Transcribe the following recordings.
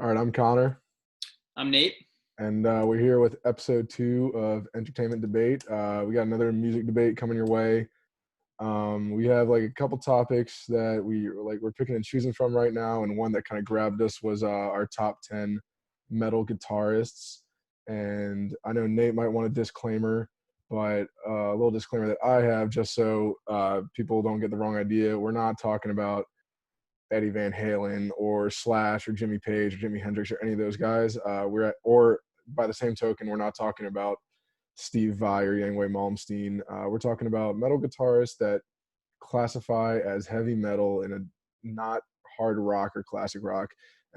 All right, I'm Connor, I'm Nate. and we're here with episode 2 of Entertainment Debate. We got another music debate coming your way. We have like a couple topics that we're picking and choosing from right now, and one that kind of grabbed us was our top 10 metal guitarists. And I know Nate might want a disclaimer, but a little disclaimer that I have, just so people don't get the wrong idea. We're not talking about Eddie Van Halen or Slash or Jimmy Page or Jimi Hendrix or any of those guys. Or by the same token, we're not talking about Steve Vai or Yngwie Malmsteen. We're talking about metal guitarists that classify as heavy metal in a not hard rock or classic rock,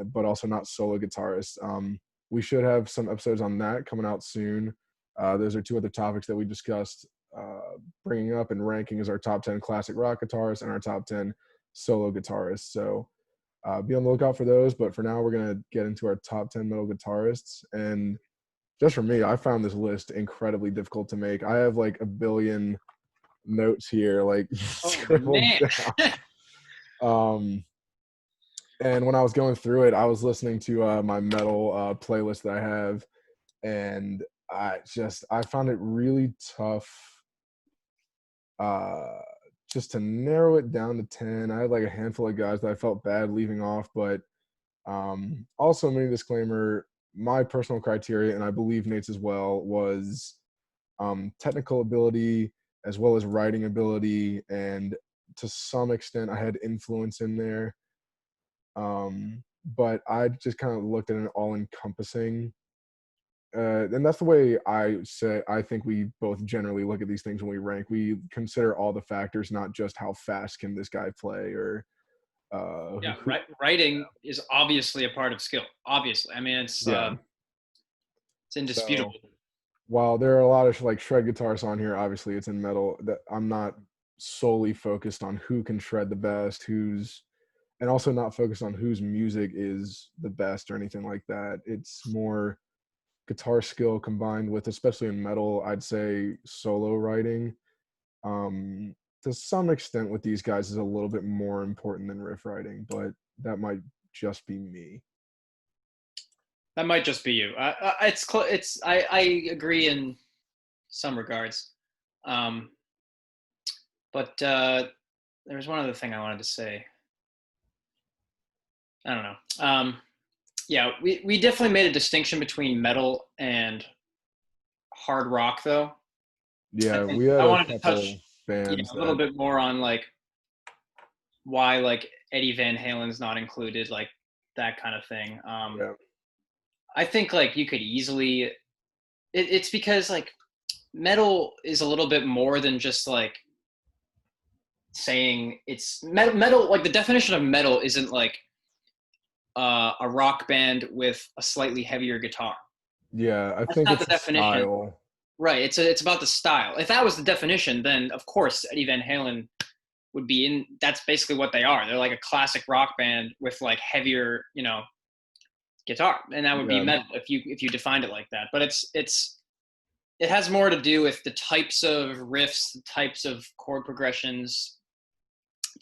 but also not solo guitarists. We should have some episodes on that coming out soon. Those are two other topics that we discussed bringing up and ranking as our top 10 classic rock guitarists and our top 10 solo guitarists. So be on the lookout for those. But for now, we're going to get into our top 10 metal guitarists. And just for me, I found this list incredibly difficult to make. I have like a billion notes here, like scribbled down. And when I was going through it, I was listening to my metal playlist that I have, and I found it really tough just to narrow it down to 10. I had like a handful of guys that I felt bad leaving off, but also mini disclaimer, my personal criteria, and I believe Nate's as well, was technical ability as well as writing ability, and to some extent I had influence in there. But I just kind of looked at an all-encompassing, and that's the way I think we both generally look at these things when we rank. We consider all the factors, not just how fast can this guy play or writing is obviously a part of skill. Obviously, I mean it's indisputable. So, while there are a lot of like shred guitarists on here, obviously it's in metal, that I'm not solely focused on who can shred the best, and also not focused on whose music is the best or anything like that. It's more guitar skill combined with, especially in metal, I'd say solo writing. To some extent with these guys is a little bit more important than riff writing, but that might just be me. That might just be you. I agree in some regards, but there's one other thing I wanted to say. I don't know. Yeah, we definitely made a distinction between metal and hard rock, though. Yeah, we had I wanted to touch bands a little bit more on like why like Eddie Van Halen's not included, like that kind of thing. I think like you could easily. It's because like metal is a little bit more than just like saying it's metal. Metal, like the definition of metal isn't like a rock band with a slightly heavier guitar. Yeah, I That's think not it's the definition. style. Right. It's about the style. If that was the definition, then of course Eddie Van Halen would be in. That's basically what they are. They're like a classic rock band with like heavier, guitar, and that would be metal if you defined it like that. But it has more to do with the types of riffs, the types of chord progressions,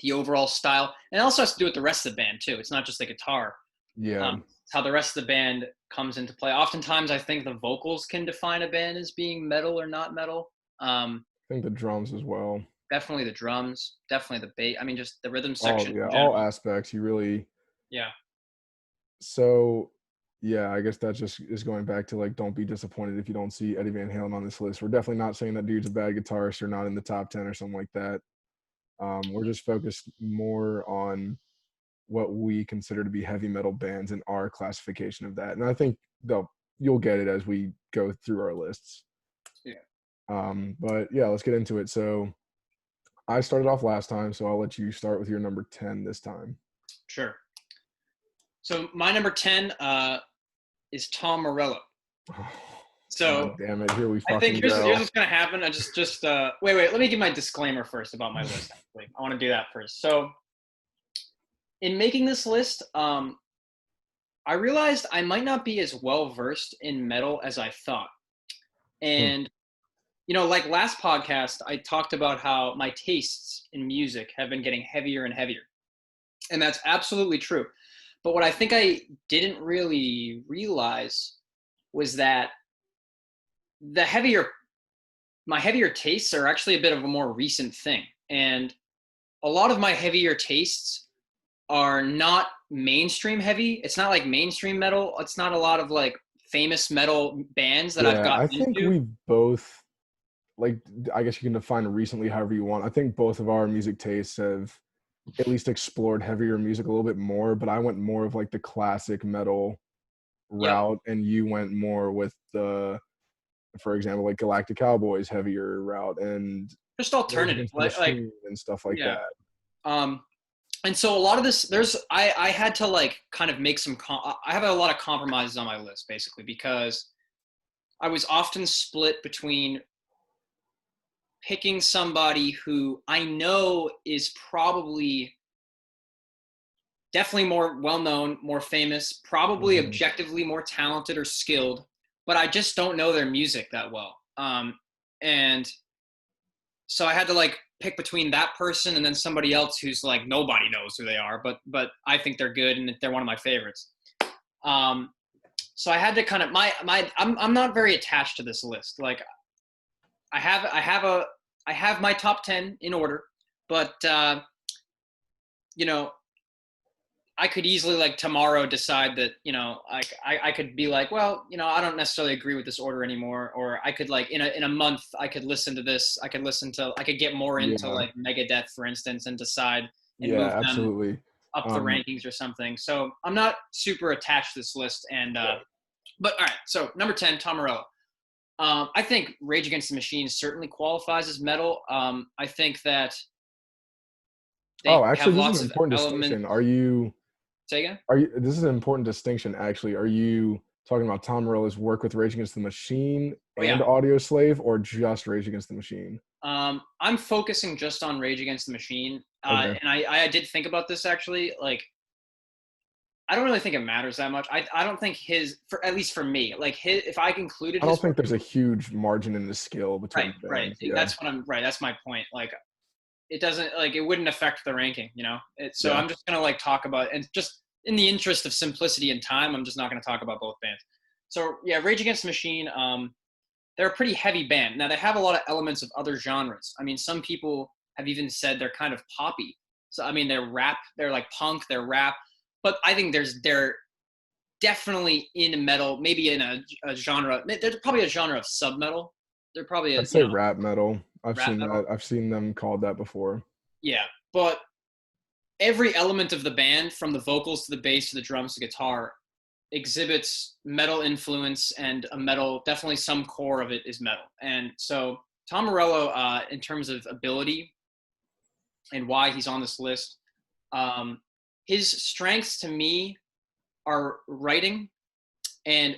the overall style, and it also has to do with the rest of the band too. It's not just the guitar. Yeah. It's how the rest of the band comes into play. Oftentimes, I think the vocals can define a band as being metal or not metal. I think the drums as well. Definitely the drums. Definitely the bass. I mean, just the rhythm section. All aspects. You really. Yeah. So, yeah, I guess that just is going back to like, don't be disappointed if you don't see Eddie Van Halen on this list. We're definitely not saying that dude's a bad guitarist or not in the top 10 or something like that. We're just focused more on what we consider to be heavy metal bands and our classification of that. And I think you'll get it as we go through our lists. Yeah. But yeah, let's get into it. So I started off last time, so I'll let you start with your number 10 this time. Sure. So my number 10 is Tom Morello. So God damn it, here we fucking I think go. Here's what's gonna happen. I just wait. Let me give my disclaimer first about my list. Actually, I want to do that first. So in making this list, I realized I might not be as well versed in metal as I thought. And like last podcast, I talked about how my tastes in music have been getting heavier and heavier. And that's absolutely true. But what I think I didn't really realize was that my heavier tastes are actually a bit of a more recent thing. And a lot of my heavier tastes are not mainstream heavy. It's not like mainstream metal. It's not a lot of like famous metal bands that I've Yeah, gotten I think into. we both, like, I guess you can define recently however you want. I think both of our music tastes have at least explored heavier music a little bit more, but I went more of like the classic metal Yep. route, and you went more with the, for example, like Galactic Cowboys heavier route and Just Rage alternative. Against the Like Machine and stuff like yeah. that. Um and so a lot of this I had to like kind of make I have a lot of compromises on my list basically because I was often split between picking somebody who I know is probably definitely more well-known, more famous, probably Mhm. objectively more talented or skilled, but I just don't know their music that well. And so I had to like pick between that person and then somebody else who's like nobody knows who they are, but I think they're good and they're one of my favorites. Um, so I had to kind of I'm not very attached to this list. Like I have my top 10 in order, but you know, I could easily like tomorrow decide that, you know, like I could be like, well, you know, I don't necessarily agree with this order anymore. Or I could like in a month I could listen to this. I could get more into Yeah, like Megadeth, for instance, and decide and yeah, move them absolutely. up the Um, rankings or something. So I'm not super attached to this list. And right. but all right, so number 10, Tom Morello. I think Rage Against the Machine certainly qualifies as metal. I think that Oh, they have actually, this is lots an of important elements. distinction. Say again? This is an important distinction, actually. Are you talking about Tom Morello's work with Rage Against the Machine Oh yeah. and Audio Slave, or just Rage Against the Machine? I'm focusing just on Rage Against the Machine, Okay. and I did think about this actually. Like, I don't really think it matters that much. I don't think his, for at least for me, like his, if I included I don't his think work, there's a huge margin in the skill right, between the right. bands. Yeah. That's what I'm right. That's my point. Like, it doesn't like it wouldn't affect the ranking, you know. So Yeah. I'm just gonna like talk about and just in the interest of simplicity and time, I'm just not gonna talk about both bands. So yeah, Rage Against the Machine. They're a pretty heavy band. Now they have a lot of elements of other genres. I mean, some people have even said they're kind of poppy. So I mean, they're rap, they're like punk, they're rap. But I think they're definitely in metal, maybe in a genre. There's probably a genre of sub metal. They're probably a I'd say rap metal. I've rap seen metal. that. I've seen them called that before. Yeah, but every element of the band, from the vocals to the bass to the drums to guitar, exhibits metal influence and a metal, definitely some core of it is metal. And so Tom Morello, in terms of ability and why he's on this list, um, his strengths to me are writing and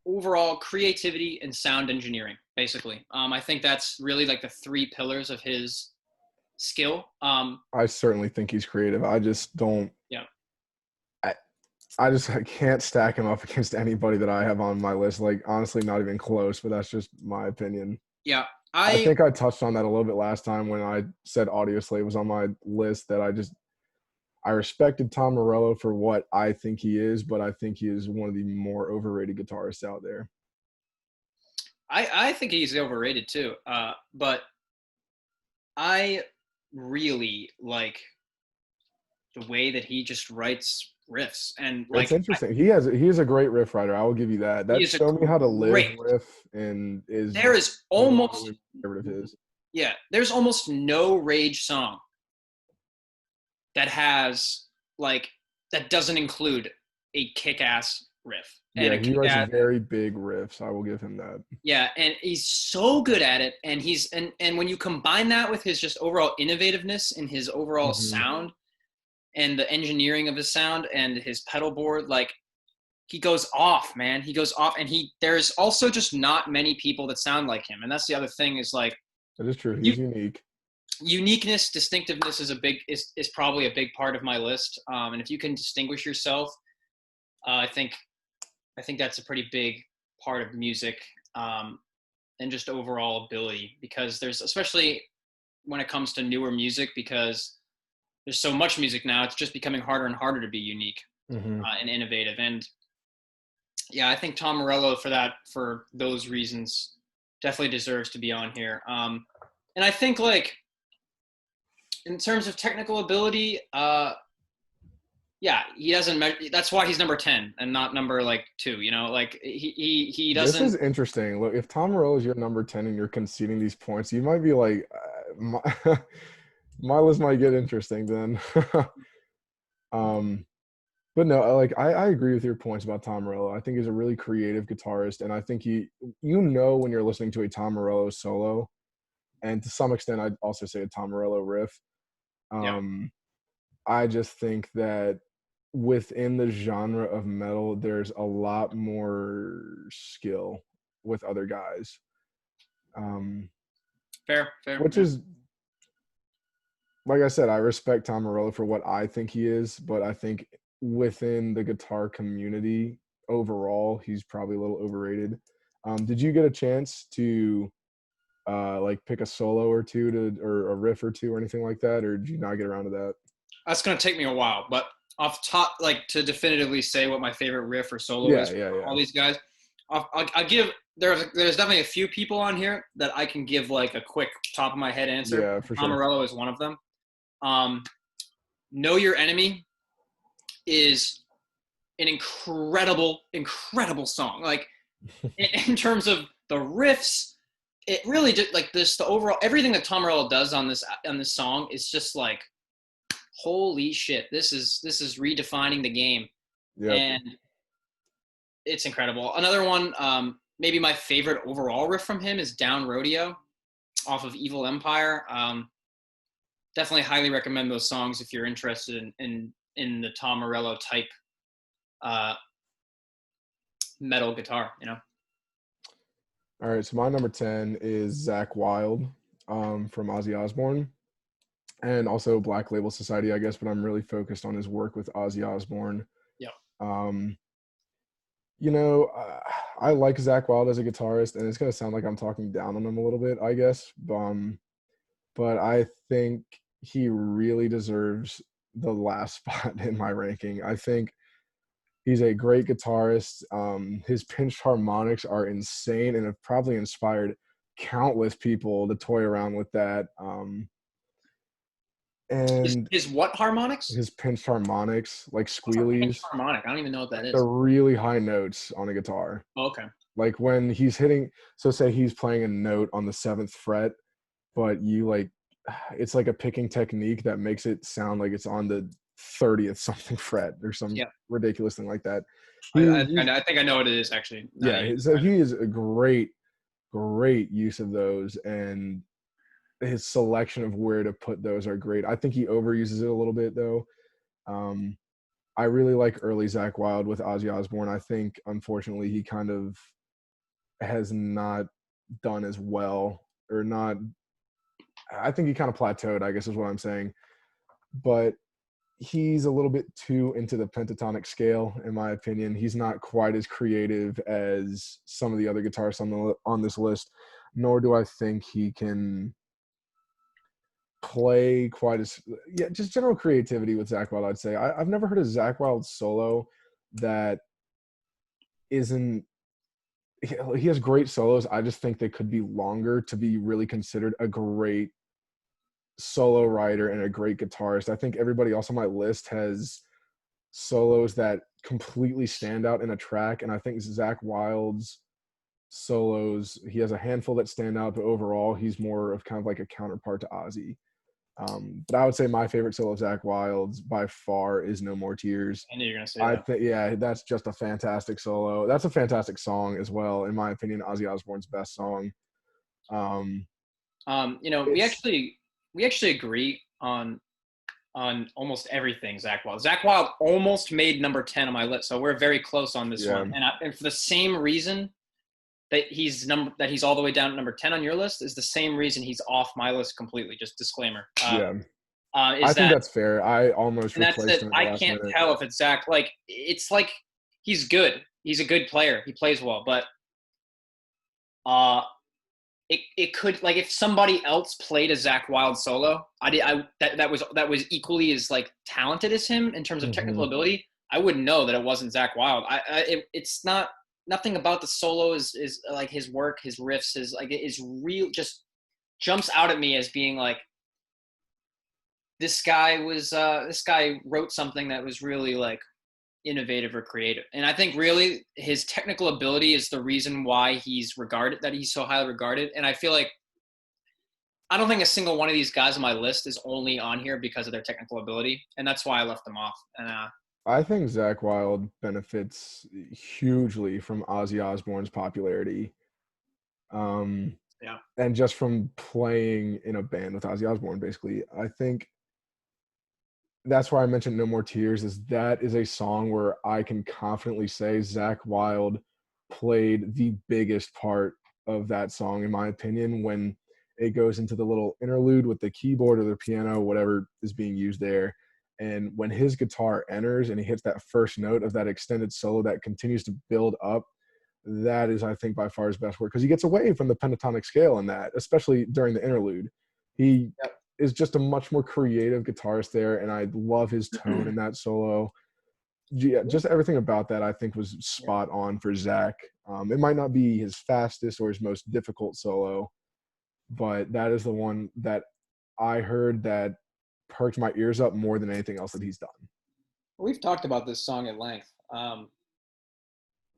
overall creativity and sound engineering, basically. I think that's really like the three pillars of his skill. I certainly think he's creative. I just don't. Yeah. I, I can't stack him up against anybody that I have on my list. Like, honestly, not even close. But that's just my opinion. Yeah. I think I touched on that a little bit last time when I said Audio Slave was on my list. That I respected Tom Morello for what I think he is, but I think he is one of the more overrated guitarists out there. I think he's overrated too. But I really like the way that he just writes riffs and It's like interesting. He is a great riff writer. I will give you that. he That is a "Show Me How to Live" great. riff and is There is almost my favorite of his. yeah. There's almost no Rage song that has like that doesn't include a kick-ass riff and Yeah, a he writes kick-ass very big riffs. I will give him that. yeah, and he's so good at it. And and when you combine that with his just overall innovativeness and his overall Hmm. sound and the engineering of his sound and his pedal board, like he goes off, man. He goes off, and there's also just not many people that sound like him. And that's the other thing is like That is true. you He's unique. uniqueness, distinctiveness is probably a big part of my list. And if you can distinguish yourself, I think that's a pretty big part of music. And just overall ability, because there's, especially when it comes to newer music, because there's so much music now. It's just becoming harder and harder to be unique Mm-hmm. and innovative. And yeah, I think Tom Morello for those reasons definitely deserves to be on here. And I think like in terms of technical ability, yeah, he doesn't. That's why he's number 10 and not number like 2. You know, like he This doesn't. is interesting. Look, if Tom Morello is your number 10 and you're conceding these points, you might be like, my list might get interesting then. um, but no, like I agree with your points about Tom Morello. I think he's a really creative guitarist, and I think when you're listening to a Tom Morello solo, and to some extent, I'd also say a Tom Morello riff. Yeah, Um, I just think that within the genre of metal, there's a lot more skill with other guys. fair. Which Yeah. is, like I said, I respect Tom Morello for what I think he is, but I think within the guitar community overall, he's probably a little overrated. Did you get a chance to like pick a solo or two or a riff or two or anything like that, or did you not get around to that? That's gonna take me a while, but off top, like to definitively say what my favorite riff or solo Yeah, is yeah, for yeah. all these guys, I'll give. There's definitely a few people on here that I can give like a quick top of my head answer. Yeah, for Tom sure. Morello is one of them. Um, Know Your Enemy is an incredible song. Like in terms of the riffs, it really just like this. The overall everything that Tom Morello does on this song is just like holy shit. This is redefining the game, Yep. and it's incredible. Another one, maybe my favorite overall riff from him is Down Rodeo off of Evil Empire. Definitely highly recommend those songs if you're interested in the Tom Morello type uh, metal guitar, you know. All right, so my number 10 is Zakk Wylde from Ozzy Osbourne, and also Black Label Society, I guess, but I'm really focused on his work with Ozzy Osbourne. Yeah. Um, you know, I like Zakk Wylde as a guitarist, and it's going to sound like I'm talking down on him a little bit, I guess. But I think he really deserves the last spot in my ranking. I think he's a great guitarist. His pinched harmonics are insane and have probably inspired countless people to toy around with that. And His what harmonics? his pinched harmonics, like What's a pinch squealies, harmonic? I don't even know what that the is. really high notes on a guitar. Oh, okay. Like when he's hitting, so say he's playing a note on the 7th fret, but it's like a picking technique that makes it sound like it's on the 30th something fret or some Yeah. ridiculous thing like that. He's I think I know what it is actually. Now that Yeah, you so describe it. he is a great use of those, and his selection of where to put those are great. I think he overuses it a little bit though. Um, I really like early Zakk Wylde with Ozzy Osbourne. I think unfortunately he kind of has not done as well, or not. I think he kind of plateaued, I guess is what I'm saying. But he's a little bit too into the pentatonic scale, in my opinion. He's not quite as creative as some of the other guitarists on this list, nor do I think he can play quite as just general creativity with Zakk Wylde. I'd say I've never heard a Zakk Wylde solo that isn't. He has great solos. I just think they could be longer to be really considered a great solo writer and a great guitarist. I think everybody else on my list has solos that completely stand out in a track, and I think Zakk Wylde's solos, he has a handful that stand out, but overall he's more of kind of like a counterpart to Ozzy. But I would say my favorite solo of Zakk Wylde's by far is No More Tears. I knew you were gonna say I that. think, yeah, that's just a fantastic solo. That's a fantastic song as well, in my opinion. Ozzy Osbourne's best song. Um, You know, it's we actually agree on almost everything. Zakk Wylde. Zakk Wylde almost made number 10 on my list, so we're very close on this Yeah, one. And for the same reason that he's all the way down at number 10 on your list is the same reason he's off my list completely. Just disclaimer. yeah. I Is think that that's fair. I almost and that's replaced it. him at the I last can't minute. tell if it's Zakk. Like it's like he's good. He's a good player. He plays well, but uh it could, like, if somebody else played a Zakk Wylde solo, that was equally as like talented as him in terms of technical ability, I wouldn't know that it wasn't Zakk Wylde. It's not, nothing about the solo is like his work, his riffs, his like it is real, just jumps out at me as being like, this guy wrote something that was really like innovative or creative. And I think really his technical ability is the reason why he's so highly regarded. And I feel like I don't think a single one of these guys on my list is only on here because of their technical ability, and that's why I left them off. And I think Zakk Wylde benefits hugely from Ozzy Osbourne's popularity. Yeah. And just from playing in a band with Ozzy Osbourne, basically. I think that's why I mentioned No More Tears, that is a song where I can confidently say Zakk Wylde played the biggest part of that song, in my opinion, when it goes into the little interlude with the keyboard or the piano, whatever is being used there. And when his guitar enters and he hits that first note of that extended solo that continues to build up, that is, I think, by far his best work, because he gets away from the pentatonic scale in that, especially during the interlude. He is just a much more creative guitarist there, and I love his tone in that solo. Yeah, just everything about that I think was spot on for Zakk. It might not be his fastest or his most difficult solo, but that is the one that I heard that perked my ears up more than anything else that he's done. We've talked about this song at length.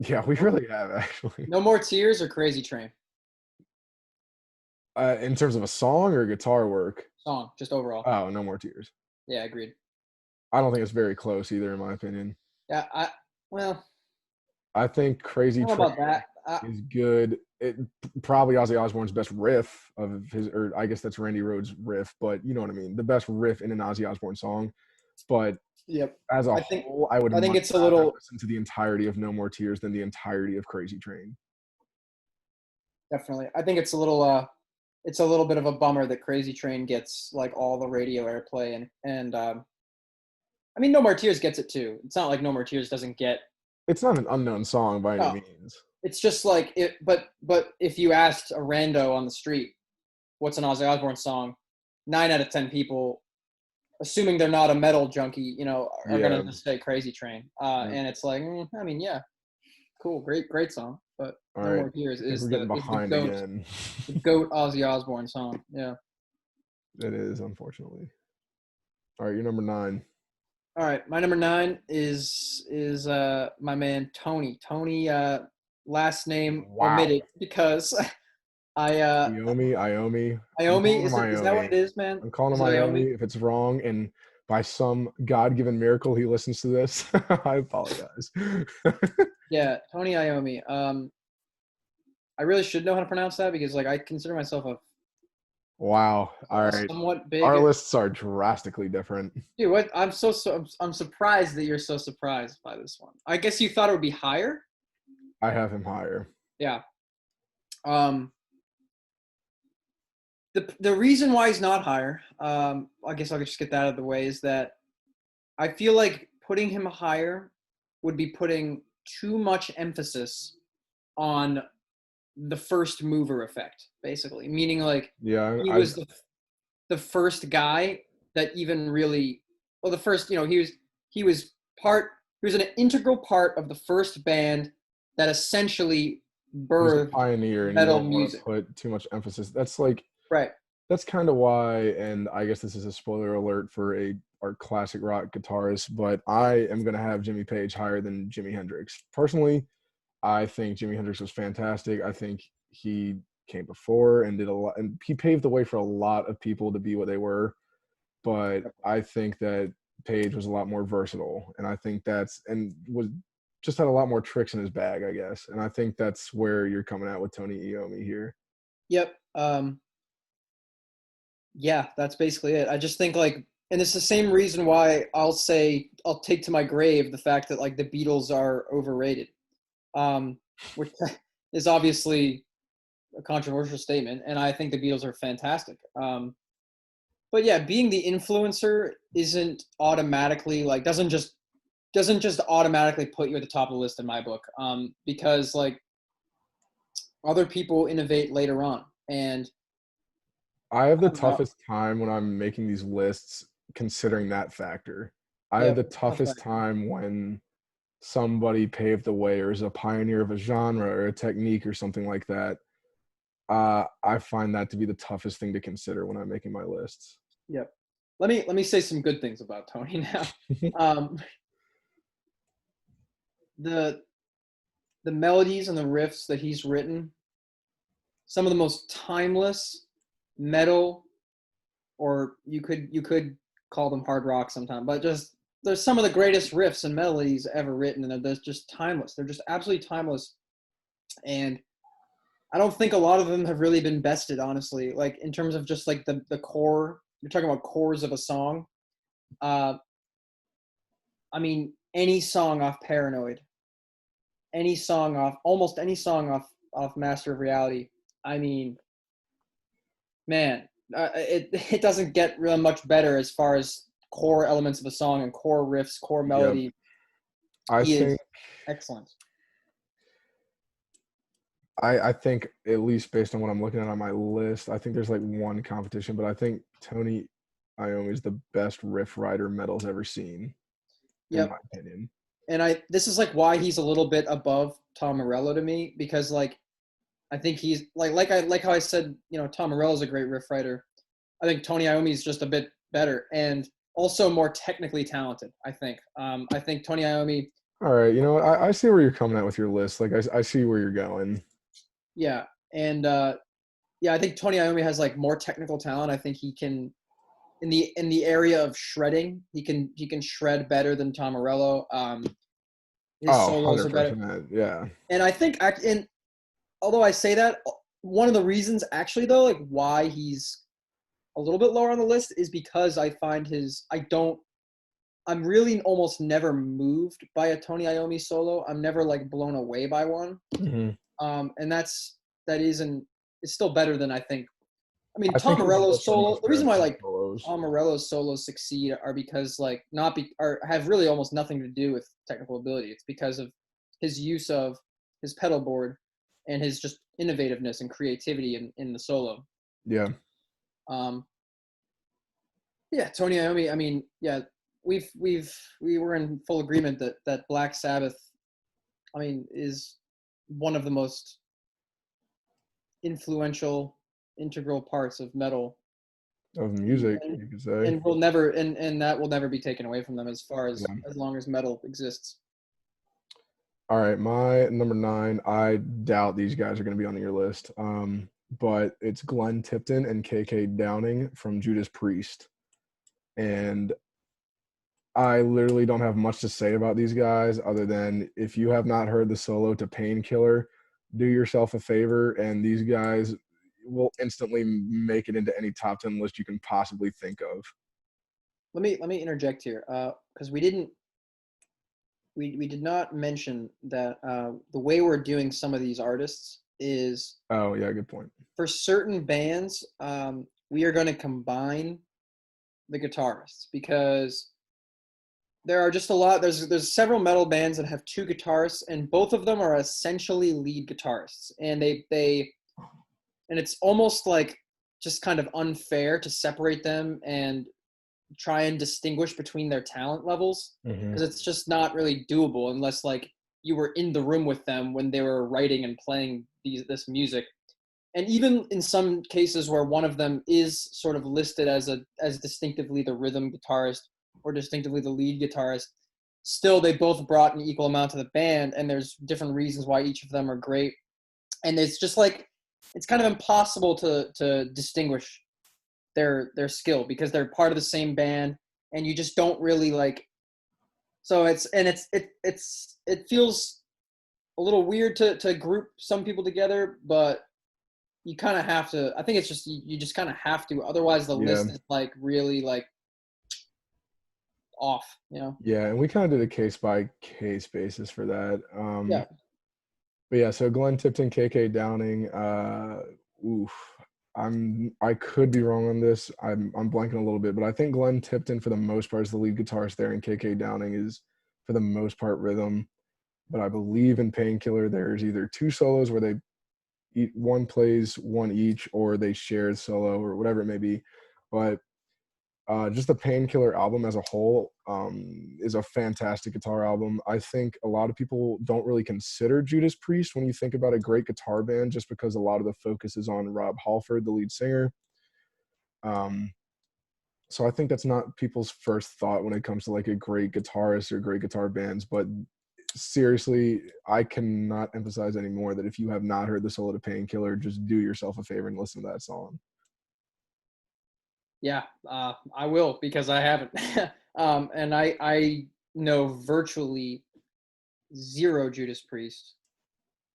Yeah, we really have, actually. No More Tears or Crazy Train? In terms of a song or guitar work? Song, just overall. Oh, No More Tears. Yeah, agreed. I don't think it's very close either, in my opinion. Yeah, I think Crazy Train about that? is good. It probably Ozzy Osbourne's best riff of his, or I guess that's Randy Rhoads' riff, but you know what I mean. The best riff in an Ozzy Osbourne song. But as a whole, I would think it's rather listen to the entirety of No More Tears than the entirety of Crazy Train. Definitely, I think it's a little bit of a bummer that Crazy Train gets like all the radio airplay, and I mean, No More Tears gets it too. It's not like No More Tears doesn't get. It's not an unknown song by any means. It's just like it, but if you asked a rando on the street, what's an Ozzy Osbourne song, 9 out of 10 people, assuming they're not a metal junkie, are gonna just say Crazy Train. And it's like, I mean, yeah, cool, great song, but all No right. More Tears is the GOAT Ozzy Osbourne song. Yeah, it is, unfortunately. All right, you're number 9. All right, my number 9 is my man Tony. Tony, last name omitted because Iommi. Is that what it is, man? I'm calling him Iommi. If it's wrong, and by some God-given miracle he listens to this, I apologize. Yeah, Tony Iommi. I really should know how to pronounce that because, like, I consider myself a wow. All right. Somewhat big. Our lists are drastically different. Dude, what? I'm surprised that you're so surprised by this one. I guess you thought it would be higher. I have him higher. Yeah. The reason why he's not higher, I guess I'll just get that out of the way, is that I feel like putting him higher would be putting too much emphasis on the first mover effect, basically. Meaning, like, he was the first guy that even really, well, the first, he was an integral part of the first band that essentially birthed pioneer metal music. Put too much emphasis. That's like, right. That's kind of why, and I guess this is a spoiler alert for our classic rock guitarist, but I am going to have Jimmy Page higher than Jimi Hendrix. Personally, I think Jimi Hendrix was fantastic. I think he came before and did a lot, and he paved the way for a lot of people to be what they were. But I think that Page was a lot more versatile, and I think just had a lot more tricks in his bag, I guess. And I think that's where you're coming at with Tony Iommi here. Yep. Yeah, that's basically it. I just think, like, and it's the same reason why I'll take to my grave the fact that, like, the Beatles are overrated, which is obviously a controversial statement, and I think the Beatles are fantastic. But yeah, being the influencer isn't automatically, like, doesn't just automatically put you at the top of the list in my book, because, like, other people innovate later on. And I have I the don't know. toughest time when I'm making these lists considering that factor. I have Yep. the toughest time when somebody paved the way or is a pioneer of a genre or a technique or something like that. I find that to be the toughest thing to consider when I'm making my lists. Yep. Let me say some good things about Tony now. Um, the the melodies and the riffs that he's written, some of the most timeless metal, or you could call them hard rock sometime, but just there's some of the greatest riffs and melodies ever written, and they're just timeless. They're just absolutely timeless, and I don't think a lot of them have really been bested, honestly. Like in terms of just like the core, you're talking about cores of a song. Uh, I mean, any song off Paranoid, any song off, almost any song off Master of Reality. I mean, man, it doesn't get real much better as far as core elements of a song and core riffs, core Yep. melody. I He is think excellent. I think at least based on what I'm looking at on my list, I think there's like one competition, but I think Tony Iommi is the best riff writer metal's ever seen, in Yep. my opinion. And this is like why he's a little bit above Tom Morello to me, because like I think he's like how I said, Tom Morello is a great riff writer. I think Tony Iommi is just a bit better and also more technically talented. I think. I think Tony Iommi. All right, you know what? I see where you're coming at with your list. Like I see where you're going. Yeah, and yeah, I think Tony Iommi has like more technical talent. I think he can in the area of shredding, he can shred better than Tom Morello. His Oh, solos are better, 100%. Yeah. and I think and although I say that, one of the reasons actually though, like why he's a little bit lower on the list is because I find I'm really almost never moved by a Tony Iommi solo. I'm never like blown away by one. Mm-hmm. And it's still better than I think. I mean, I Tom think he's Morello's the solo. most The reason why versatile like solos. Tom Morello's solos succeed are because like not be or have really almost nothing to do with technical ability. It's because of his use of his pedal board and his just innovativeness and creativity in the solo. Yeah. Um, yeah, Tony Iommi. I mean, yeah, we were in full agreement that Black Sabbath, I mean, is one of the most influential, integral parts of metal, Of music, and you could say. and will never and that will never be taken away from them Yeah. as long as metal exists. All right, my number 9. I doubt these guys are going to be on your list. But it's Glen Tipton and KK Downing from Judas Priest. And I literally don't have much to say about these guys other than if you have not heard the solo to Painkiller, do yourself a favor, and these guys will instantly make it into any top 10 list you can possibly think of. Let me interject here, because we did not mention that the way we're doing some of these artists is Oh, yeah, good point. for certain bands, we are going to combine the guitarists because there are just a lot. There's several metal bands that have two guitarists, and both of them are essentially lead guitarists, and and it's almost like just kind of unfair to separate them and try and distinguish between their talent levels Mm-hmm. because it's just not really doable unless like you were in the room with them when they were writing and playing this music. And even in some cases where one of them is sort of listed as distinctively the rhythm guitarist or distinctively the lead guitarist, still they both brought an equal amount to the band, and there's different reasons why each of them are great. And it's just like it's kind of impossible to distinguish their skill because they're part of the same band, and you just don't really like. So it feels a little weird to group some people together, but you kind of have to. I think it's just you just kind of have to. Otherwise, the Yeah. list is like really like off. You know. Yeah, and we kind of did a case by case basis for that. Yeah. But yeah, so Glen Tipton, KK Downing, oof. I could be wrong on this. I'm blanking a little bit, but I think Glen Tipton for the most part is the lead guitarist there, and KK Downing is for the most part rhythm. But I believe in Painkiller there's either two solos where they one plays one each, or they share solo or whatever it may be. But just the Painkiller album as a whole is a fantastic guitar album. I think a lot of people don't really consider Judas Priest when you think about a great guitar band, just because a lot of the focus is on Rob Halford, the lead singer. So I think that's not people's first thought when it comes to like a great guitarist or great guitar bands. But seriously, I cannot emphasize anymore that if you have not heard the solo to Painkiller, just do yourself a favor and listen to that song. Yeah, I will, because I haven't. And I know virtually zero Judas Priest.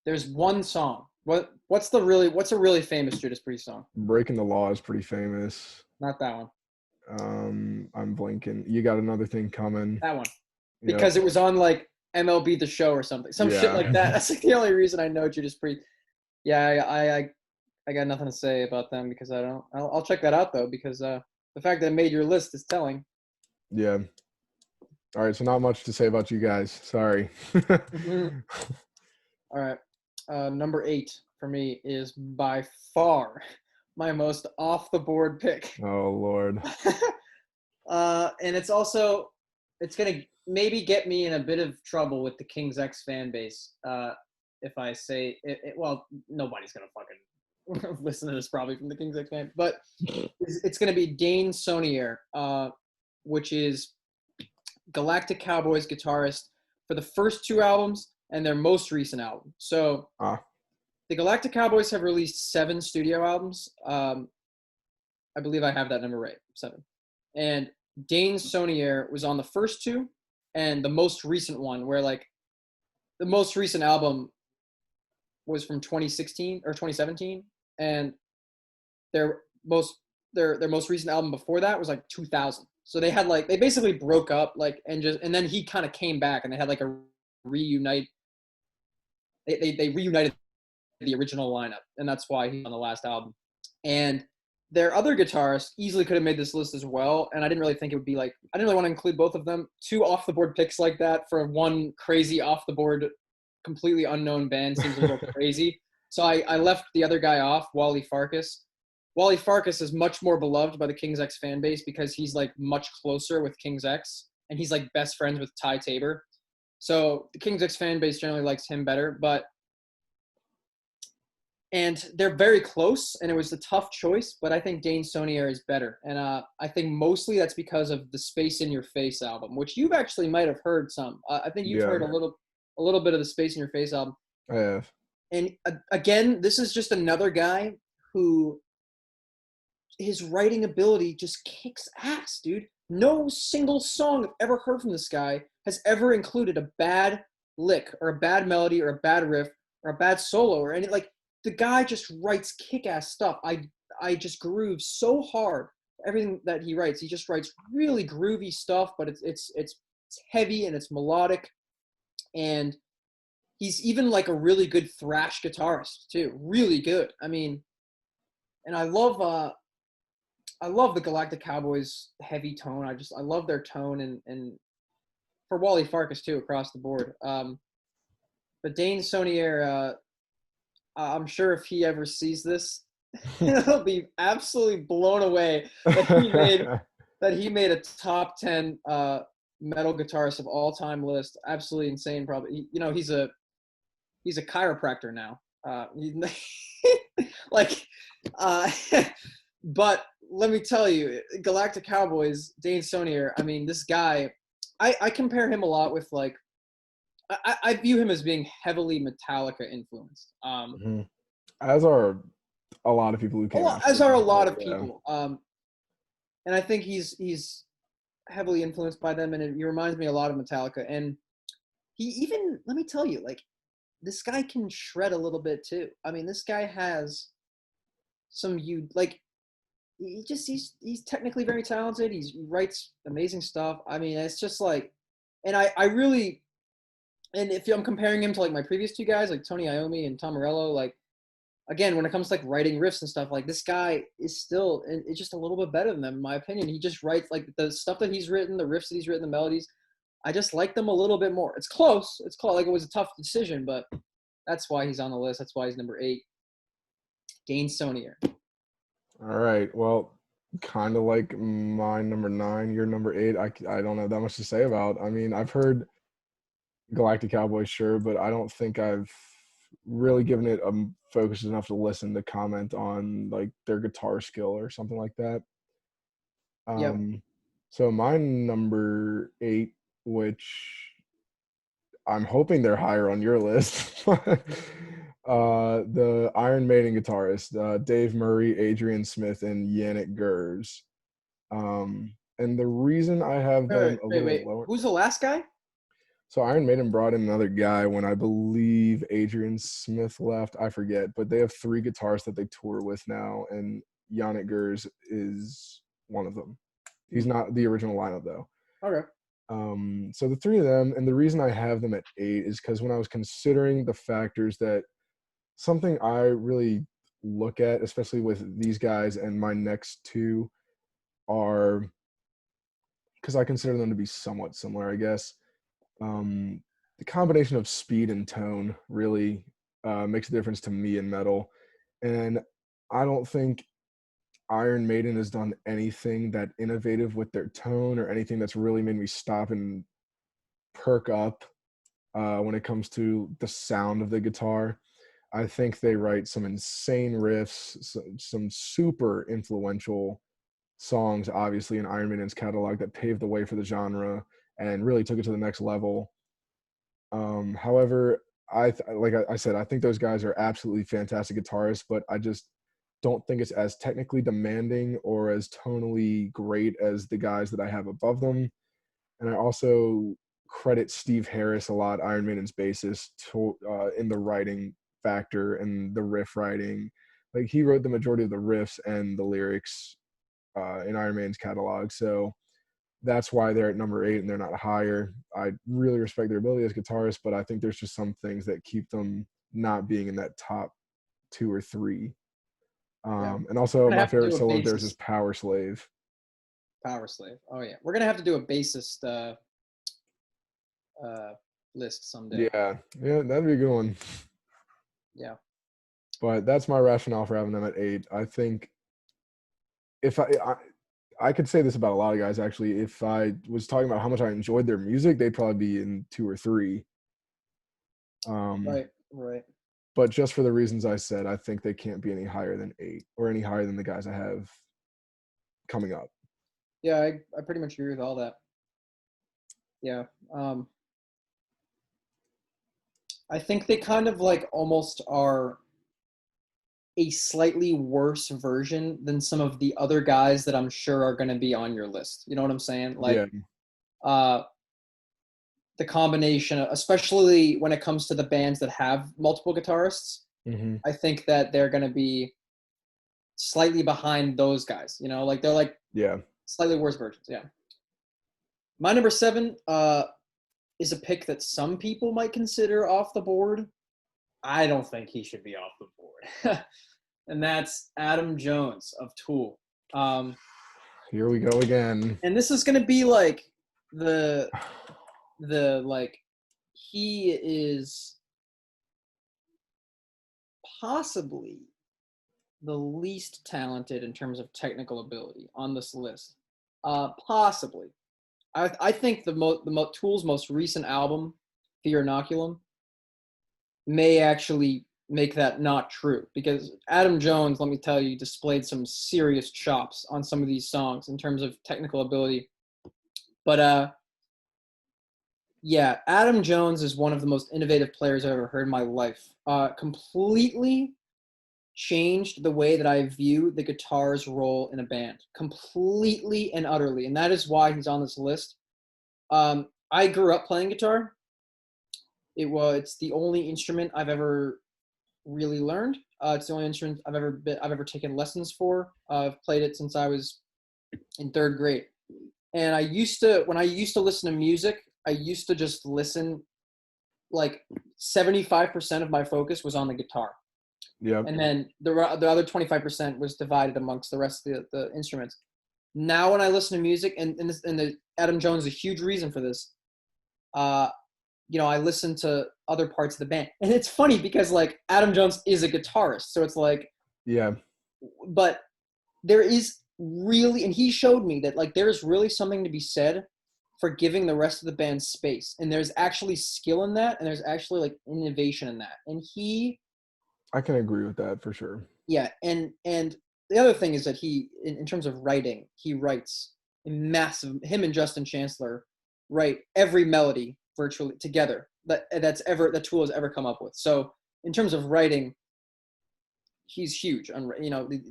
There's one song. What's a really famous Judas Priest song? Breaking the Law is pretty famous. Not that one. I'm blinking. You Got Another Thing Coming. That one. Because it was on like MLB The Show or something. Some shit like that. That's like the only reason I know Judas Priest. Yeah, I got nothing to say about them, because I don't. I'll check that out though, because the fact that it made your list is telling. Yeah. All right, so not much to say about you guys. Sorry. Mm-hmm. All right. Number 8 for me is by far my most off the board pick. Oh Lord. And it's gonna maybe get me in a bit of trouble with the King's X fan base. If I say it, well, nobody's gonna fucking listen to this probably from the King's X fan, but it's gonna be Dane Sonnier, which is Galactic Cowboys guitarist for the first 2 albums and their most recent album. So the Galactic Cowboys have released 7 studio albums. I believe I have that number right, 7. And Dane Sonnier was on the first 2 and the most recent one, where like the most recent album was from 2016 or 2017, and their most recent album before that was like 2000. So they basically broke up, like, and then he kind of came back, and they had like a reunite. They reunited the original lineup, and that's why he's on the last album. And their other guitarist easily could have made this list as well, and I didn't really think it would be like, I didn't really want to include both of them. 2 off-the-board picks like that for one crazy off-the-board, completely unknown band seems a little crazy. So I left the other guy off, Wally Farkas. Wally Farkas is much more beloved by the King's X fan base because he's like much closer with King's X, and he's like best friends with Ty Tabor. So the King's X fan base generally likes him better, and they're very close, and it was a tough choice, but I think Dane Sonnier is better. And I think mostly that's because of the Space in Your Face album, which you've actually might have heard some. I think you've heard a little bit of the Space in Your Face album. I have. And again, this is just another guy who his writing ability just kicks ass, dude. No single song I've ever heard from this guy has ever included a bad lick or a bad melody or a bad riff or a bad solo or any, like, the guy just writes kick-ass stuff. I just groove so hard. Everything that he writes, he just writes really groovy stuff, but it's heavy and it's melodic, and he's even like a really good thrash guitarist too. Really good. I mean, and I love the Galactic Cowboys heavy tone. I love their tone, and for Wally Farkas too across the board. But Dane Sonnier, I'm sure if he ever sees this, he'll be absolutely blown away that he made a top 10 metal guitarist of all time list. Absolutely insane. Probably, he's a chiropractor now. But let me tell you, Galactic Cowboys, Dane Sonnier. I mean, this guy, I compare him a lot with like. I view him as being heavily Metallica influenced. As are a lot of people who came after as are a lot of yeah. people. And I think he's heavily influenced by them, and he reminds me a lot of Metallica. And he even, let me tell you, like, this guy can shred a little bit too. I mean, this guy has he's technically very talented. He writes amazing stuff. I mean, it's just like, and I really. And if I'm comparing him to like my previous 2 guys, like Tony Iommi and Tom Morello, like, again, when it comes to like writing riffs and stuff, like, this guy is still, it's just a little bit better than them, in my opinion. He just writes like the stuff that he's written, the riffs that he's written, the melodies. I just like them a little bit more. It's close. Like, it was a tough decision, but that's why he's on the list. That's why he's number 8. Dane Sonnier. All right. Well, kind of like my number 9, your number 8. I don't have that much to say about. I mean, I've heard Galactic Cowboys, sure, but I don't think I've really given it a focus enough to listen to comment on like their guitar skill or something like that. Yep. So my number 8, which I'm hoping they're higher on your list, the Iron Maiden guitarist, Dave Murray, Adrian Smith, and Janick Gers. And the reason I have them a little lower. Who's the last guy? So Iron Maiden brought in another guy when I believe Adrian Smith left. I forget, but they have 3 guitarists that they tour with now, and Janick Gers is one of them. He's not the original lineup though. Okay. So the 3 of them, and the reason I have them at 8 is because when I was considering the factors that something I really look at, especially with these guys and my next 2, are because I consider them to be somewhat similar, I guess. The combination of speed and tone really makes a difference to me in metal. And I don't think Iron Maiden has done anything that innovative with their tone or anything that's really made me stop and perk up when it comes to the sound of the guitar. I think they write some insane riffs, some super influential songs, obviously, in Iron Maiden's catalog that paved the way for the genre and really took it to the next level. However, like I said, I think those guys are absolutely fantastic guitarists, but I just don't think it's as technically demanding or as tonally great as the guys that I have above them. And I also credit Steve Harris a lot, Iron Maiden's bassist, in the writing factor and the riff writing. Like, he wrote the majority of the riffs and the lyrics in Iron Maiden's catalog. So that's why they're at number 8 and they're not higher. I really respect their ability as guitarists, but I think there's just some things that keep them not being in that top 2 or 3. And also my favorite solo of theirs is Power Slave. Power Slave. Oh yeah. We're going to have to do a bassist list someday. Yeah, that'd be a good one. Yeah. But that's my rationale for having them at 8. I think if I could say this about a lot of guys, actually. If I was talking about how much I enjoyed their music, they'd probably be in 2 or 3. Right. But just for the reasons I said, I think they can't be any higher than 8 or any higher than the guys I have coming up. Yeah, I pretty much agree with all that. Yeah. I think they kind of like almost are a slightly worse version than some of the other guys that I'm sure are going to be on your list. You know what I'm saying? Like, the combination, especially when it comes to the bands that have multiple guitarists, I think that they're going to be slightly behind those guys. You know, like they're like slightly worse versions. Yeah. My number 7 is a pick that some people might consider off the board. I don't think he should be off the board. And that's Adam Jones of Tool. Here we go again. And this is going to be like the like, he is possibly the least talented in terms of technical ability on this list. Possibly. I think the Tool's most recent album, Fear Inoculum, may actually make that not true, because Adam Jones, let me tell you, displayed some serious chops on some of these songs in terms of technical ability. But yeah, Adam Jones is one of the most innovative players I've ever heard in my life. Completely changed the way that I view the guitar's role in a band, completely and utterly, and that is why he's on this list. I grew up playing guitar. It's the only instrument I've ever really learned. It's the only instrument I've ever taken lessons for. I've played it since I was in 3rd grade. And when I used to listen to music, I used to just listen, like 75% of my focus was on the guitar. Yeah. And then the other 25% was divided amongst the rest of the instruments. Now when I listen to music, and Adam Jones is a huge reason for this, I listen to other parts of the band. And it's funny because, like, Adam Jones is a guitarist. So it's like, Yeah. But there is really, and he showed me that like there's really something to be said for giving the rest of the band space, and there's actually skill in that, and there's actually like innovation in that. And I can agree with that for sure. yeah, and the other thing is that he, in terms of writing, he writes a massive. Him and Justin Chancellor write every melody virtually together that Tool has ever come up with. So in terms of writing, he's huge.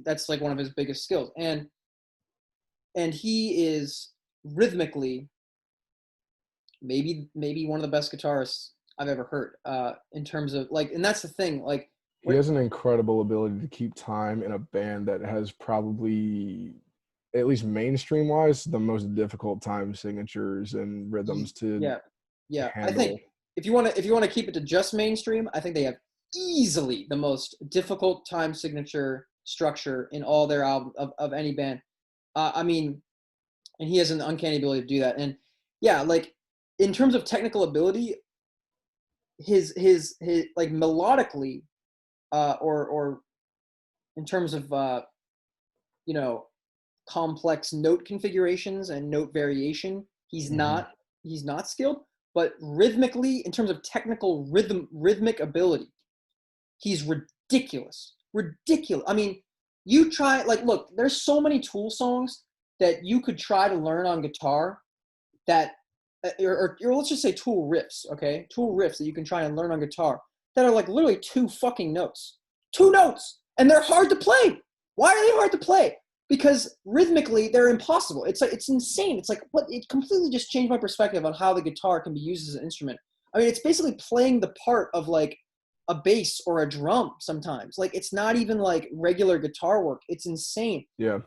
That's like one of his biggest skills, and he is rhythmically maybe one of the best guitarists I've ever heard. In terms of like, and that's the thing, like. He has an incredible ability to keep time in a band that has probably, at least mainstream wise, the most difficult time signatures and rhythms to handle. I think if you want to keep it to just mainstream, I think they have easily the most difficult time signature structure in all their albums of any band. And he has an uncanny ability to do that. And yeah, like in terms of technical ability, his like melodically, or in terms of complex note configurations and note variation, he's not skilled. But rhythmically, in terms of technical rhythmic ability, he's ridiculous. I mean, you try, like, look, there's so many Tool songs that you could try to learn on guitar that, or let's just say Tool riffs, okay? Tool riffs that you can try and learn on guitar that are like literally 2 fucking notes. 2 notes! And they're hard to play! Why are they hard to play? Because rhythmically, they're impossible. It's like, it's insane. It's like, it completely just changed my perspective on how the guitar can be used as an instrument. I mean, it's basically playing the part of like a bass or a drum sometimes. Like, it's not even like regular guitar work. It's insane. Yeah.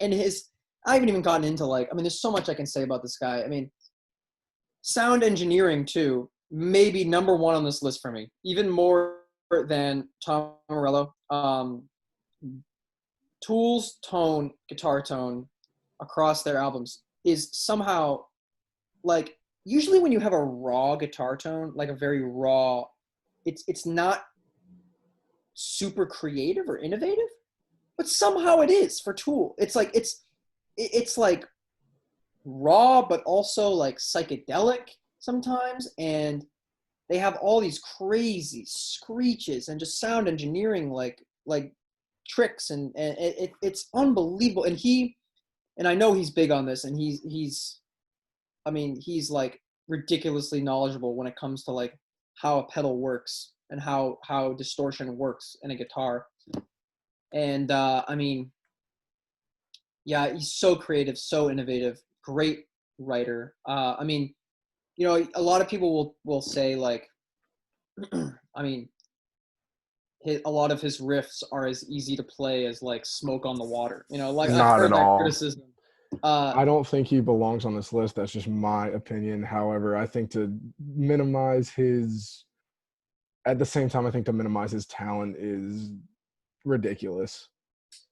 And I haven't even gotten into like, I mean, there's so much I can say about this guy. I mean, sound engineering too, maybe number 1 on this list for me, even more than Tom Morello. Tool's guitar tone across their albums is somehow like, usually when you have a raw guitar tone, like a very raw, it's not super creative or innovative, but somehow it is for Tool. It's like, it's like raw, but also like psychedelic sometimes. And they have all these crazy screeches and just sound engineering, like tricks, and it's unbelievable. And I know he's big on this, and he's like ridiculously knowledgeable when it comes to like how a pedal works and how distortion works in a guitar. And he's so creative, so innovative, great writer. A lot of people will say like, a lot of his riffs are as easy to play as like Smoke on the Water. Like, not I've heard at that all. criticism. I don't think he belongs on this list. That's just my opinion. However, I think to minimize his talent is ridiculous.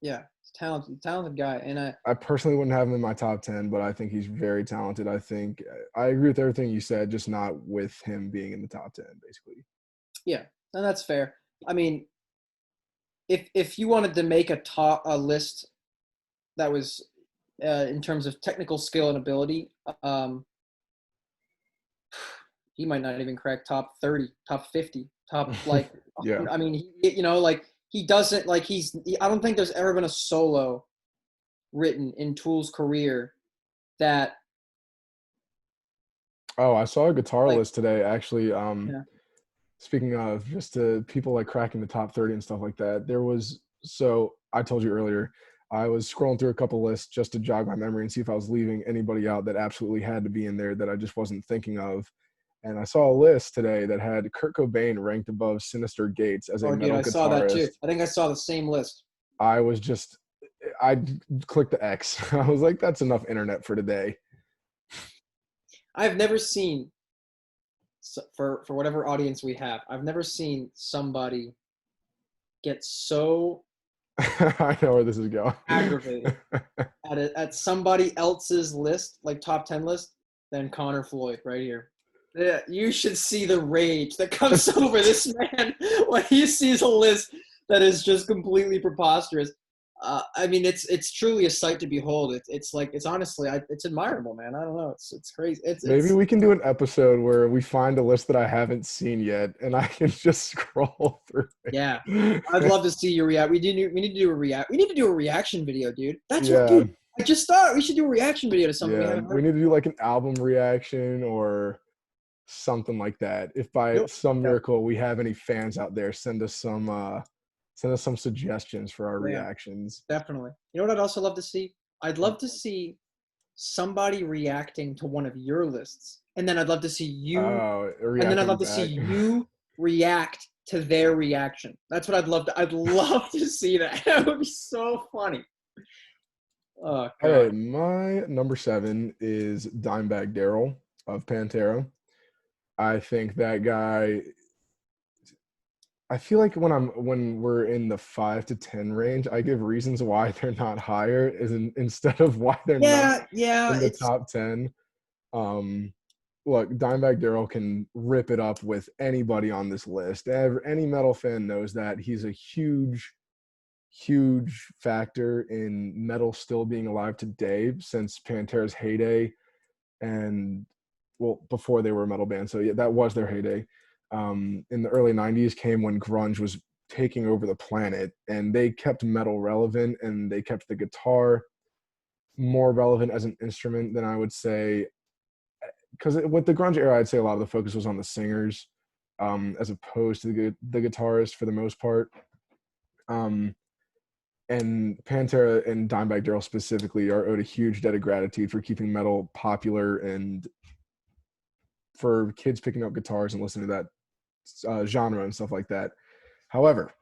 Yeah, talented guy. And I personally wouldn't have him in my top 10, but I think he's very talented. I think I agree with everything you said, just not with him being in the top 10, basically. Yeah, and that's fair. I mean, if you wanted to make a list that was in terms of technical skill and ability, he might not even crack top 30, top 50, top like. Yeah. I mean, like he doesn't like I don't think there's ever been a solo written in Tool's career that. Oh, I saw a guitar list today, actually. Speaking of just people like cracking the top 30 and stuff like that, so I told you earlier, I was scrolling through a couple lists just to jog my memory and see if I was leaving anybody out that absolutely had to be in there that I just wasn't thinking of. And I saw a list today that had Kurt Cobain ranked above Synyster Gates as a metal guitarist. I saw that too. I think I saw the same list. I clicked the X. I was like, that's enough internet for today. I've never seen, for whatever audience we have, I've never seen somebody get so I know where this is going. aggravated at somebody else's list, like top 10 list, than Connor Floyd right here. Yeah, you should see the rage that comes over this man when he sees a list that is just completely preposterous. I mean, it's truly a sight to behold. It's like it's honestly, it's admirable, man. I don't know, it's crazy. Maybe we can do an episode where we find a list that I haven't seen yet, and I can just scroll through it. Yeah, I'd love to see your react. We need to do a react. We need to do a reaction video, dude. That's what, Yeah. dude. I just thought we should do a reaction video to something. Yeah, we need to do like an album reaction or something like that. If by some miracle we have any fans out there, send us some suggestions for our reactions. Definitely. You know what I'd also love to see? I'd love to see somebody reacting to one of your lists, and then I'd love to see you, and then I'd love to see you react to their reaction. That's what I'd love to. I'd love to see that. That would be so funny. Oh, God. All right, my number 7 is Dimebag Darrell of Pantera. I think that guy. I feel like when we're in the 5 to 10 range, I give reasons why they're not higher, instead of why they're not in the top 10. Look, Dimebag Darrell can rip it up with anybody on this list. Any metal fan knows that he's a huge factor in metal still being alive today since Pantera's heyday, and before they were a metal band. So yeah, that was their heyday. In the early 90s came when grunge was taking over the planet, and they kept metal relevant, and they kept the guitar more relevant as an instrument than I would say, because with the grunge era, I'd say a lot of the focus was on the singers, as opposed to the guitarists for the most part. And Pantera and Dimebag Darrell specifically are owed a huge debt of gratitude for keeping metal popular and for kids picking up guitars and listening to that genre and stuff like that. However,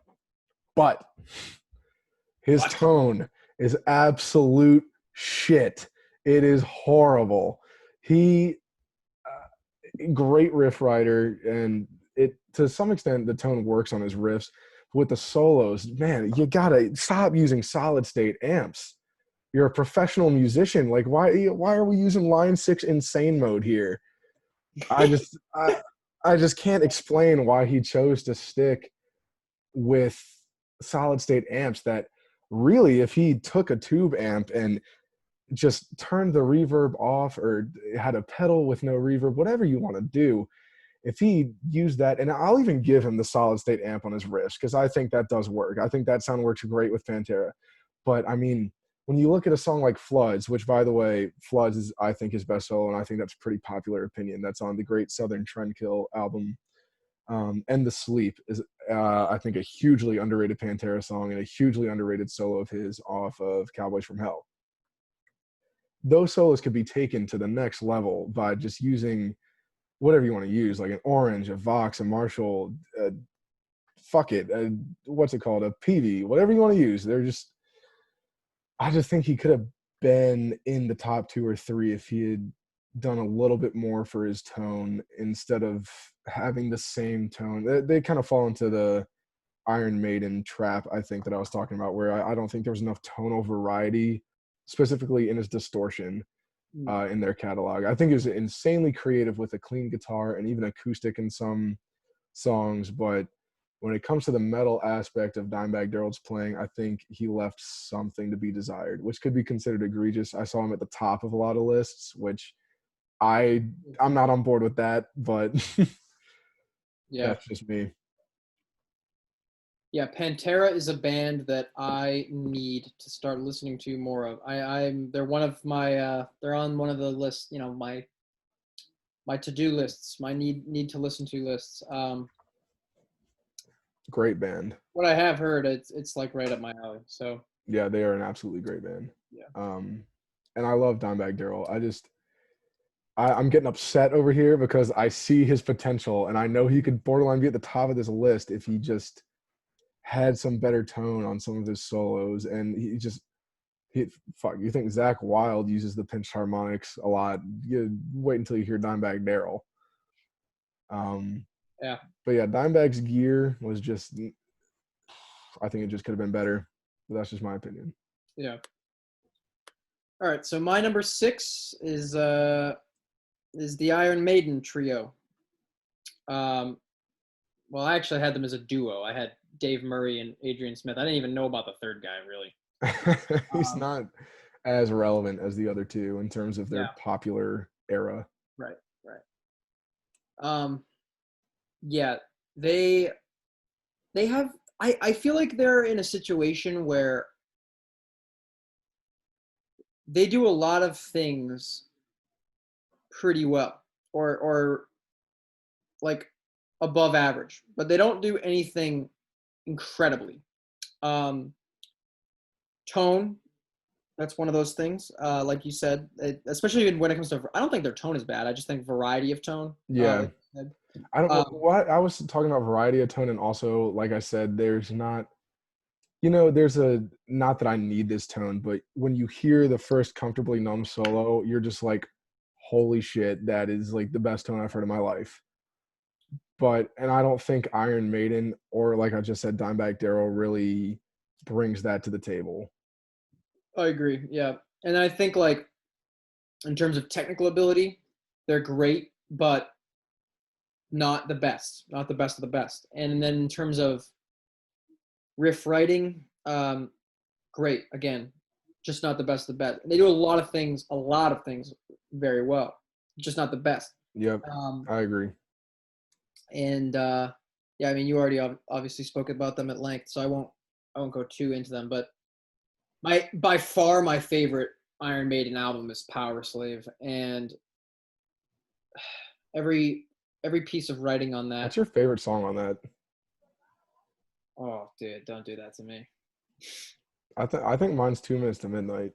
his tone is absolute shit. It is horrible. He, great riff writer, and it to some extent the tone works on his riffs. With the solos, man, you gotta stop using solid state amps. You're a professional musician. Like, why are we using line 6 insane mode here? I just can't explain why he chose to stick with solid state amps that really, if he took a tube amp and just turned the reverb off or had a pedal with no reverb, whatever you want to do, if he used that, and I'll even give him the solid state amp on his wrist, because I think that does work. I think that sound works great with Pantera. But I mean, when you look at a song like Floods, which, by the way, Floods is, I think, his best solo, and I think that's a pretty popular opinion. That's on the Great Southern Trendkill album. And The Sleep is, I think, a hugely underrated Pantera song and a hugely underrated solo of his off of Cowboys from Hell. Those solos could be taken to the next level by just using whatever you want to use, like an Orange, a Vox, a Marshall, what's it called, a PV, whatever you want to use. I just think he could have been in the top 2 or 3 if he had done a little bit more for his tone instead of having the same tone. They kind of fall into the Iron Maiden trap, I think, that I was talking about, where I don't think there was enough tonal variety, specifically in his distortion, in their catalog. I think it was insanely creative with a clean guitar and even acoustic in some songs, but when it comes to the metal aspect of Dimebag Darrell's playing, I think he left something to be desired, which could be considered egregious. I saw him at the top of a lot of lists, which I'm not on board with that, but yeah, that's just me. Yeah, Pantera is a band that I need to start listening to more of. They're one of my they're on one of the lists, you know, my to-do lists, my need to listen to lists. Great band. What I have heard, it's like right up my alley. So yeah, they are an absolutely great band. Yeah. And I love Dimebag Darrell. I'm getting upset over here because I see his potential, and I know he could borderline be at the top of this list if he just had some better tone on some of his solos. And you think Zakk Wylde uses the pinched harmonics a lot? You wait until you hear Dimebag Darrell. Yeah. But yeah, Dimebag's gear was just, I think it just could have been better. But that's just my opinion. Yeah. All right, so my number 6 is the Iron Maiden trio. well, I actually had them as a duo. I had Dave Murray and Adrian Smith. I didn't even know about the third guy, really. He's not as relevant as the other two in terms of their Yeah. popular era. Right. Yeah, they have. I feel like they're in a situation where they do a lot of things pretty well, or like above average, but they don't do anything incredibly. Tone, that's one of those things. Like you said, especially when it comes to, I don't think their tone is bad. I just think variety of tone. Yeah. Like you said. I don't what I was talking about variety of tone, and also, like I said, there's not, there's a, not that I need this tone, but when you hear the first Comfortably Numb solo, you're just like, holy shit, that is like the best tone I've heard in my life. And I don't think Iron Maiden, or like I just said, Dimebag Darrell really brings that to the table. I agree. Yeah, and I think like in terms of technical ability, they're great, but not the best of the best. And then in terms of riff writing, great. Again, just not the best of the best. They do a lot of things very well, just not the best. Yep, I agree. And yeah, I mean, you already obviously spoke about them at length, so I won't go too into them. But by far my favorite Iron Maiden album is Power Slave, and every piece of writing on that. What's your favorite song on that? Oh, dude, don't do that to me. I think mine's 2 Minutes to Midnight.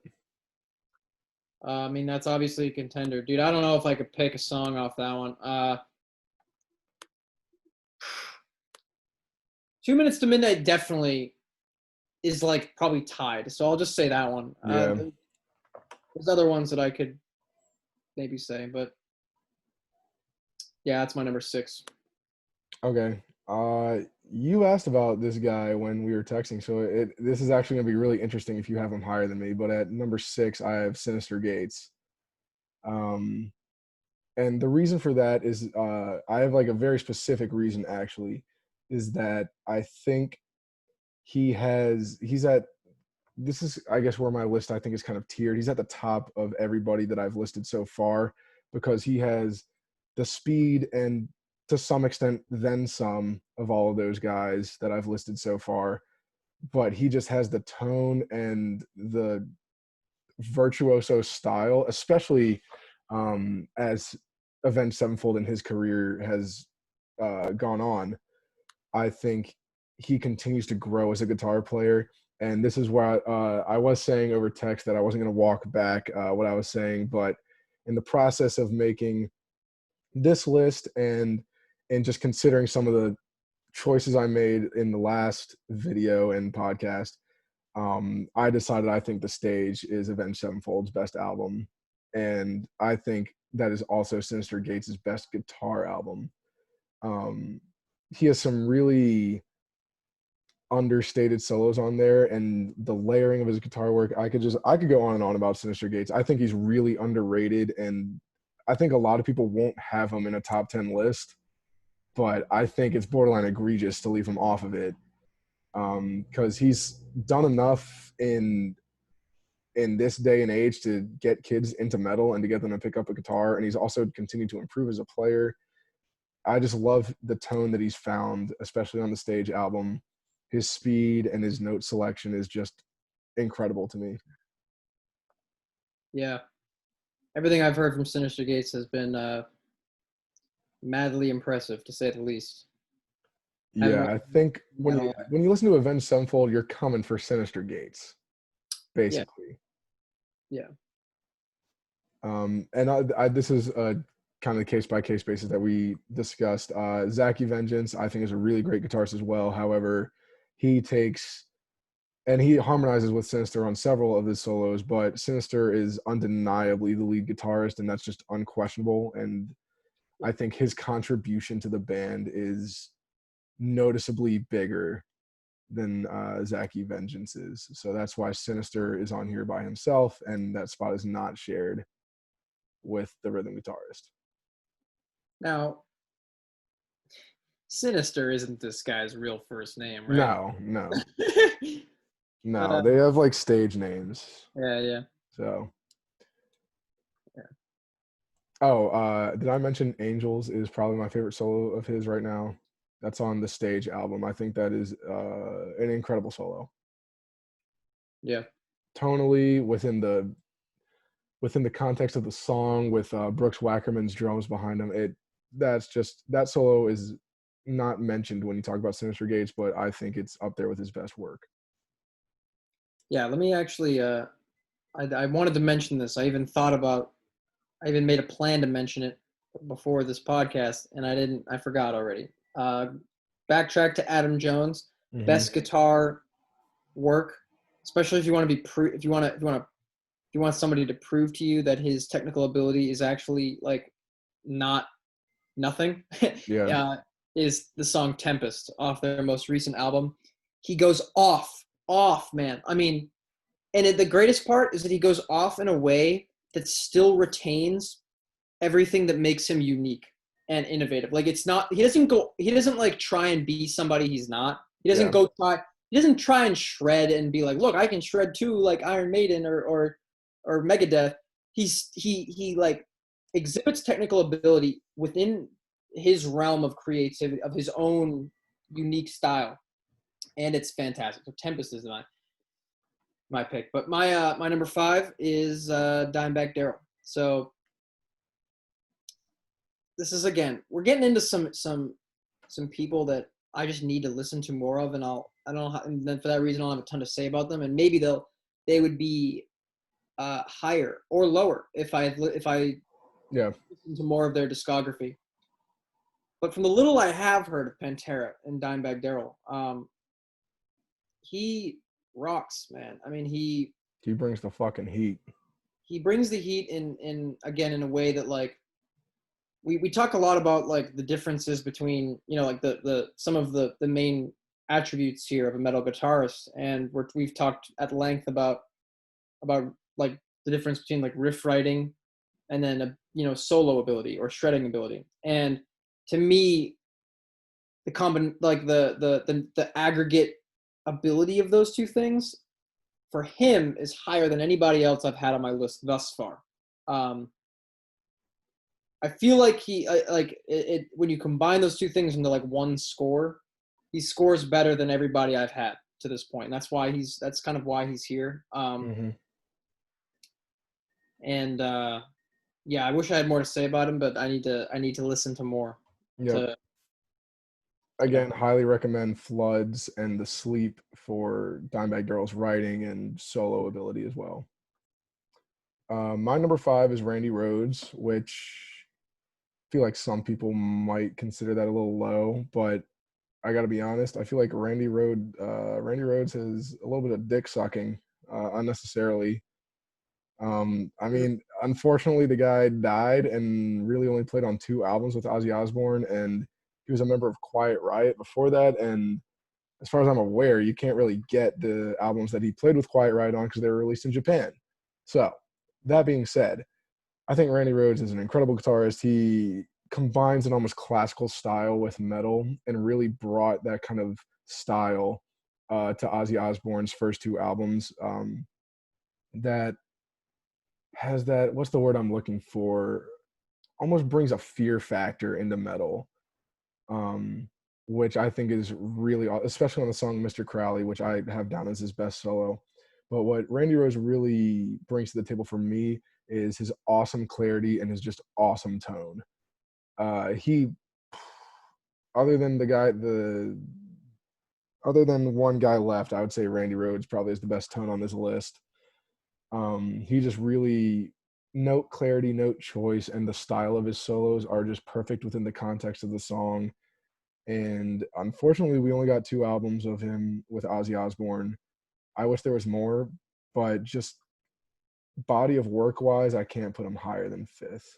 I mean, that's obviously a contender, dude. I don't know if I could pick a song off that one. 2 Minutes to Midnight definitely is like probably tied, so I'll just say that one. Yeah. There's other ones that I could maybe say, but yeah, that's my number 6. Okay. You asked about this guy when we were texting, so this is actually gonna be really interesting if you have him higher than me. But at number 6, I have Synyster Gates. And the reason for that is I have like a very specific reason actually, is that I think he's at, this is I guess where my list I think is kind of tiered. He's at the top of everybody that I've listed so far because he has the speed and to some extent then some of all of those guys that I've listed so far, but he just has the tone and the virtuoso style, especially as Avenged Sevenfold in his career has gone on. I think he continues to grow as a guitar player. And this is why I was saying over text that I wasn't going to walk back what I was saying, but in the process of making this list and just considering some of the choices I made in the last video and podcast, I decided I think The Stage is Avenged Sevenfold's best album. And I think that is also Synyster Gates' best guitar album. He has some really understated solos on there, and the layering of his guitar work, I could go on and on about Synyster Gates. I think he's really underrated, and I think a lot of people won't have him in a top 10 list, but I think it's borderline egregious to leave him off of it, because he's done enough in this day and age to get kids into metal and to get them to pick up a guitar, and he's also continued to improve as a player. I just love the tone that he's found, especially on the Stage album. His speed and his note selection is just incredible to me. Yeah. Everything I've heard from Synyster Gates has been madly impressive, to say the least. Yeah, I think when you listen to Avenged Sevenfold, you're coming for Synyster Gates, basically. Yeah. And this is kind of the case-by-case basis that we discussed. Zakk Vengeance, I think, is a really great guitarist as well. However, he takes and he harmonizes with Synyster on several of his solos, but Synyster is undeniably the lead guitarist, and that's just unquestionable. And I think his contribution to the band is noticeably bigger than Zakk Vengeance's. So that's why Synyster is on here by himself, and that spot is not shared with the rhythm guitarist. Now, Synyster isn't this guy's real first name, right? No. Uh, They have like stage names. yeah. So. Yeah. Oh, did I mention Angels is probably my favorite solo of his right now? That's on the Stage album. I think that is an incredible solo. Yeah. Tonally, within the context of the song, with Brooks Wackerman's drums behind him, that solo is not mentioned when you talk about Synyster Gates, but I think it's up there with his best work. Yeah, let me actually I wanted to mention this. I even made a plan to mention it before this podcast, and I forgot already. Backtrack to Adam Jones, best guitar work, especially if you want to be if you want somebody to prove to you that his technical ability is actually like nothing. Yeah. Is the song Tempest off their most recent album. He goes off, man. I mean, and the greatest part is that he goes off in a way that still retains everything that makes him unique and innovative. Like he doesn't like try and be somebody he's not. He doesn't he doesn't try and shred and be like, look, I can shred too, like Iron Maiden or Megadeth. He like exhibits technical ability within his realm of creativity, of his own unique style. And it's fantastic. So Tempest is my pick. But my number 5 is Dimebag Darrell. So this is, again, we're getting into some people that I just need to listen to more of, and and then for that reason I'll have a ton to say about them, and maybe they would be higher or lower if I listen to more of their discography. But from the little I have heard of Pantera and Dimebag Darrell, he rocks, man. I mean, he brings the fucking heat. He brings the heat in a way that, like, we talk a lot about, like, the differences between, like the some of the main attributes here of a metal guitarist, and we've talked at length about like the difference between, like, riff writing and then solo ability or shredding ability. And to me, the aggregate ability of those two things for him is higher than anybody else I've had on my list thus far. I feel like when you combine those two things into like one score, he scores better than everybody I've had to this point. And that's kind of why he's here. And yeah, I wish I had more to say about him, but I need to listen to more. Yep. Again, highly recommend Floods and The Sleep for Dimebag Darrell's writing and solo ability as well. My number 5 is Randy Rhoads, which I feel like some people might consider that a little low, but I got to be honest. I feel like Randy Rhoads has a little bit of dick sucking unnecessarily. I mean, unfortunately, the guy died and really only played on 2 albums with Ozzy Osbourne, and he was a member of Quiet Riot before that. And as far as I'm aware, you can't really get the albums that he played with Quiet Riot on because they were released in Japan. So, that being said, I think Randy Rhoads is an incredible guitarist. He combines an almost classical style with metal and really brought that kind of style to Ozzy Osbourne's first 2 albums. That has that, what's the word I'm looking for? Almost brings a fear factor into metal, which I think is really, especially on the song Mr. Crowley, which I have down as his best solo. But what Randy Rhoads really brings to the table for me is his awesome clarity and his just awesome tone. He, other than one guy left, I would say Randy Rhoads probably is the best tone on this list. He just really, note clarity, note choice, and the style of his solos are just perfect within the context of the song. And unfortunately, we only got 2 albums of him with Ozzy Osbourne. I wish there was more, but just body of work wise, I can't put him higher than 5th.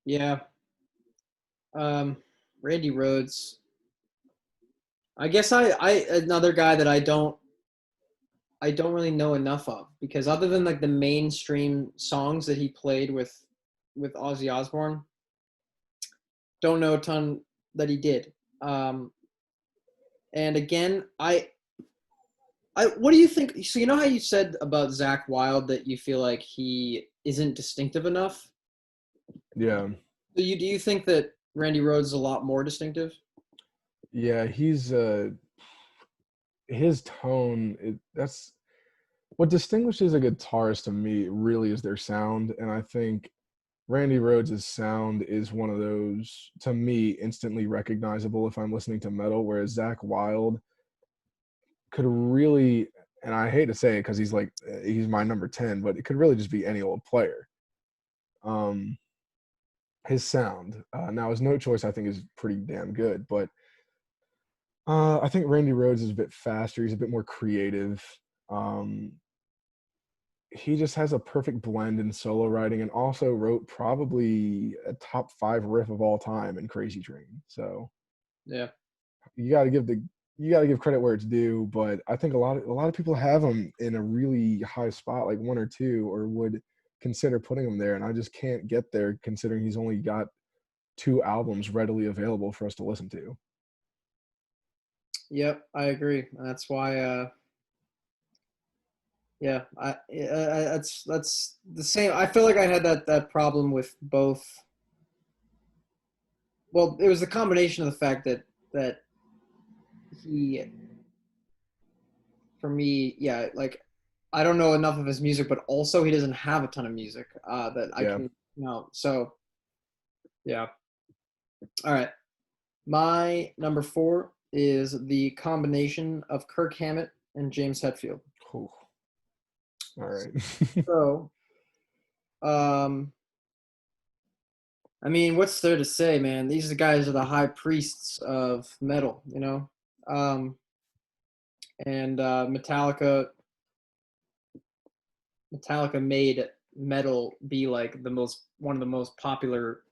Yeah. Randy Rhoads. I guess I another guy that I don't really know enough of, because other than like the mainstream songs that he played with Ozzy Osbourne, don't know a ton that he did. And again, what do you think? So you know how you said about Zakk Wylde that you feel like he isn't distinctive enough? Yeah. Do you think that Randy Rhoads is a lot more distinctive? Yeah, he's his tone, that's what distinguishes a guitarist to me really is their sound. And I think Randy Rhoads' sound is one of those, to me, instantly recognizable if I'm listening to metal, whereas Zakk Wylde could really, and I hate to say it because he's my number 10, but it could really just be any old player. His sound, now his note choice I think is pretty damn good, but I think Randy Rhoads is a bit faster. He's a bit more creative. Um, he just has a perfect blend in solo writing, and also wrote probably a top 5 riff of all time in Crazy Train. So Yeah. you got to give credit where it's due. But I think a lot of people have him in a really high spot, like 1 or 2, or would consider putting him there, and I just can't get there considering he's only got 2 albums readily available for us to listen to. Yep, I agree. And that's why. Yeah, that's the same. I feel like I had that problem with both. Well, it was the combination of the fact that he, for me, yeah, like I don't know enough of his music, but also he doesn't have a ton of music that I Yeah. can know. So, yeah. All right. My number 4 is the combination of Kirk Hammett and James Hetfield. Ooh. All right. So, I mean, what's there to say, man? These guys are the high priests of metal, you know? And Metallica made metal be like one of the most popular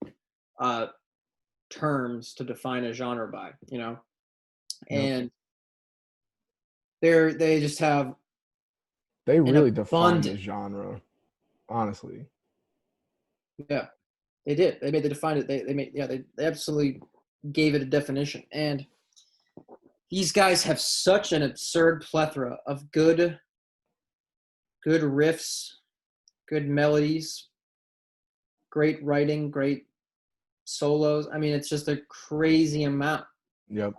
terms to define a genre by, you know? And they just have They an really defined the abundant. genre, honestly. Yeah, they did. They defined it. They made, yeah, they absolutely gave it a definition. And these guys have such an absurd plethora of good riffs, good melodies, great writing, great solos. I mean, it's just a crazy amount. Yep.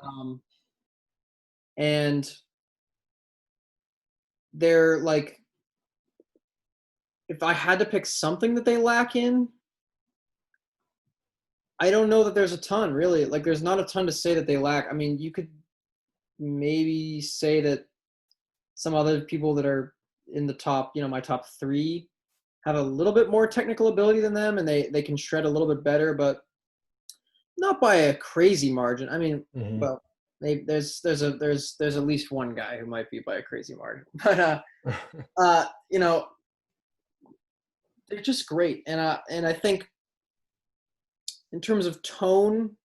And they're like, if I had to pick something that they lack in, I don't know that there's a ton, really. Like, there's not a ton to say that they lack. I mean, you could maybe say that some other people that are in the top, you know, my top 3 have a little bit more technical ability than them, and they can shred a little bit better, but not by a crazy margin. I mean, well, there's at least one guy who might be by a crazy margin, but you know, they're just great, and I think in terms of tone,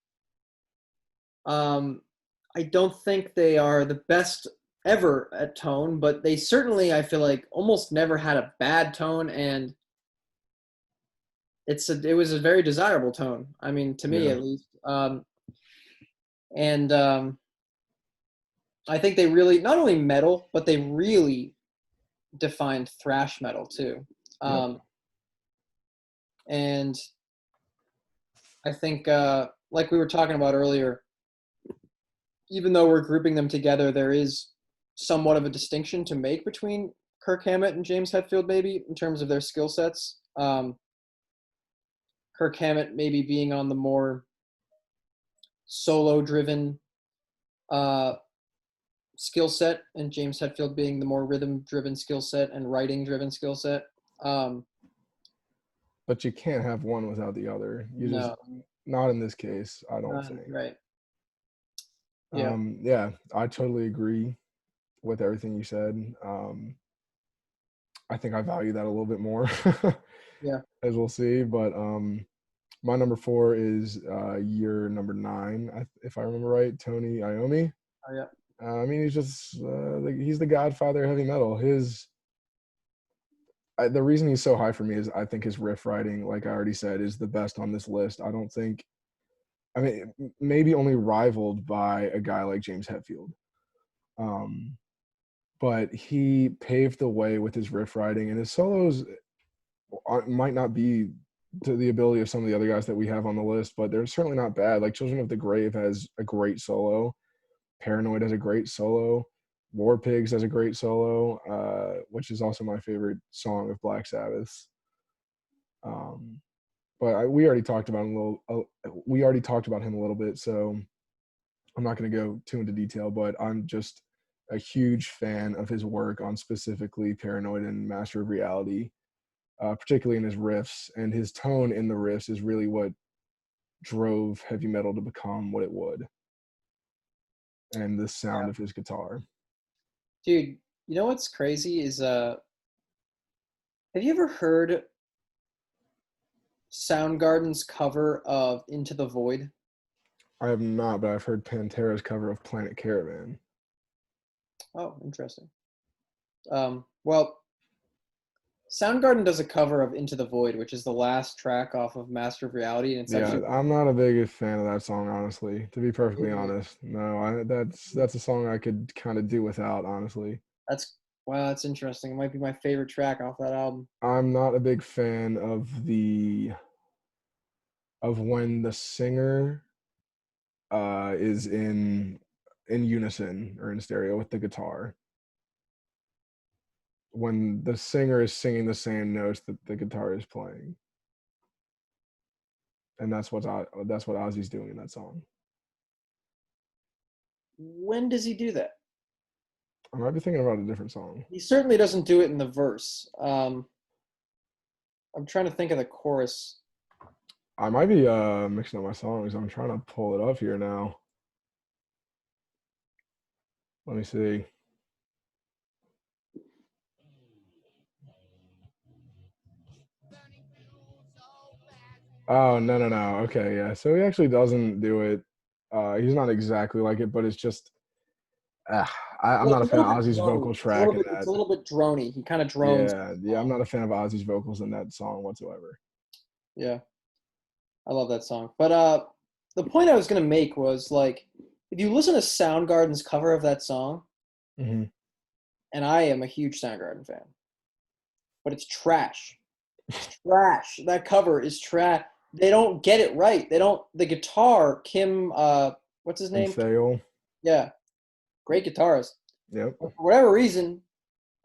I don't think they are the best ever at tone, but they certainly, I feel like, almost never had a bad tone, and it was a very desirable tone. I mean, to me at least. And I think they really, not only metal, but they really defined thrash metal too. And I think, like we were talking about earlier, even though we're grouping them together, there is somewhat of a distinction to make between Kirk Hammett and James Hetfield, maybe, in terms of their skill sets. Kirk Hammett maybe being on the more solo-driven skill set, and James Hetfield being the more rhythm-driven skill set and writing-driven skill set. But you can't have one without the other. No. Not in this case, I don't think. Right. Yeah. Yeah, I totally agree with everything you said. I think I value that a little bit more. Yeah. As we'll see. But my number 4 is your number 9, if I remember right, Tony Iommi. Oh, yeah. I mean, he's just he's the godfather of heavy metal. The reason he's so high for me is I think his riff writing, like I already said, is the best on this list. I don't think I mean, maybe only rivaled by a guy like James Hetfield. But he paved the way with his riff writing, and his solos might not be to the ability of some of the other guys that we have on the list, but they're certainly not bad. Like Children of the Grave has a great solo. Paranoid has a great solo. War Pigs has a great solo, which is also my favorite song of Black Sabbath. But we already talked about him a little bit, so I'm not going to go too into detail. But I'm just a huge fan of his work on specifically Paranoid and Master of Reality, particularly in his riffs, and his tone in the riffs is really what drove heavy metal to become what it would, and the sound of his guitar. Dude, you know what's crazy is have you ever heard Soundgarden's cover of Into the Void? I have not, but I've heard Pantera's cover of Planet Caravan. Oh, interesting. Well, Soundgarden does a cover of Into the Void, which is the last track off of Master of Reality, and it's actually I'm not a big fan of that song, honestly. To be perfectly honest, no, that's a song I could kind of do without, honestly. that's interesting. It might be my favorite track off that album. I'm not a big fan of when the singer is in unison or in stereo with the guitar. When the singer is singing the same notes that the guitar is playing. And that's what Ozzy's doing in that song. When does he do that? I might be thinking about a different song. He certainly doesn't do it in the verse. I'm trying to think of the chorus. I might be mixing up my songs. I'm trying to pull it up here now. Let me see. Oh, no. Okay, yeah. So he actually doesn't do it. He's not exactly like it, but it's just I'm not a fan of Ozzy's vocal track in that. It's a little bit drony. He kind of drones. Yeah, I'm not a fan of Ozzy's vocals in that song whatsoever. Yeah. I love that song. But the point I was going to make was, like, if you listen to Soundgarden's cover of that song, Mm-hmm. and I am a huge Soundgarden fan, but it's trash. It's trash. That cover is trash. They don't get it right. The guitar, Kim, what's his name? Thale. Yeah. Great guitarist. Yep. But for whatever reason,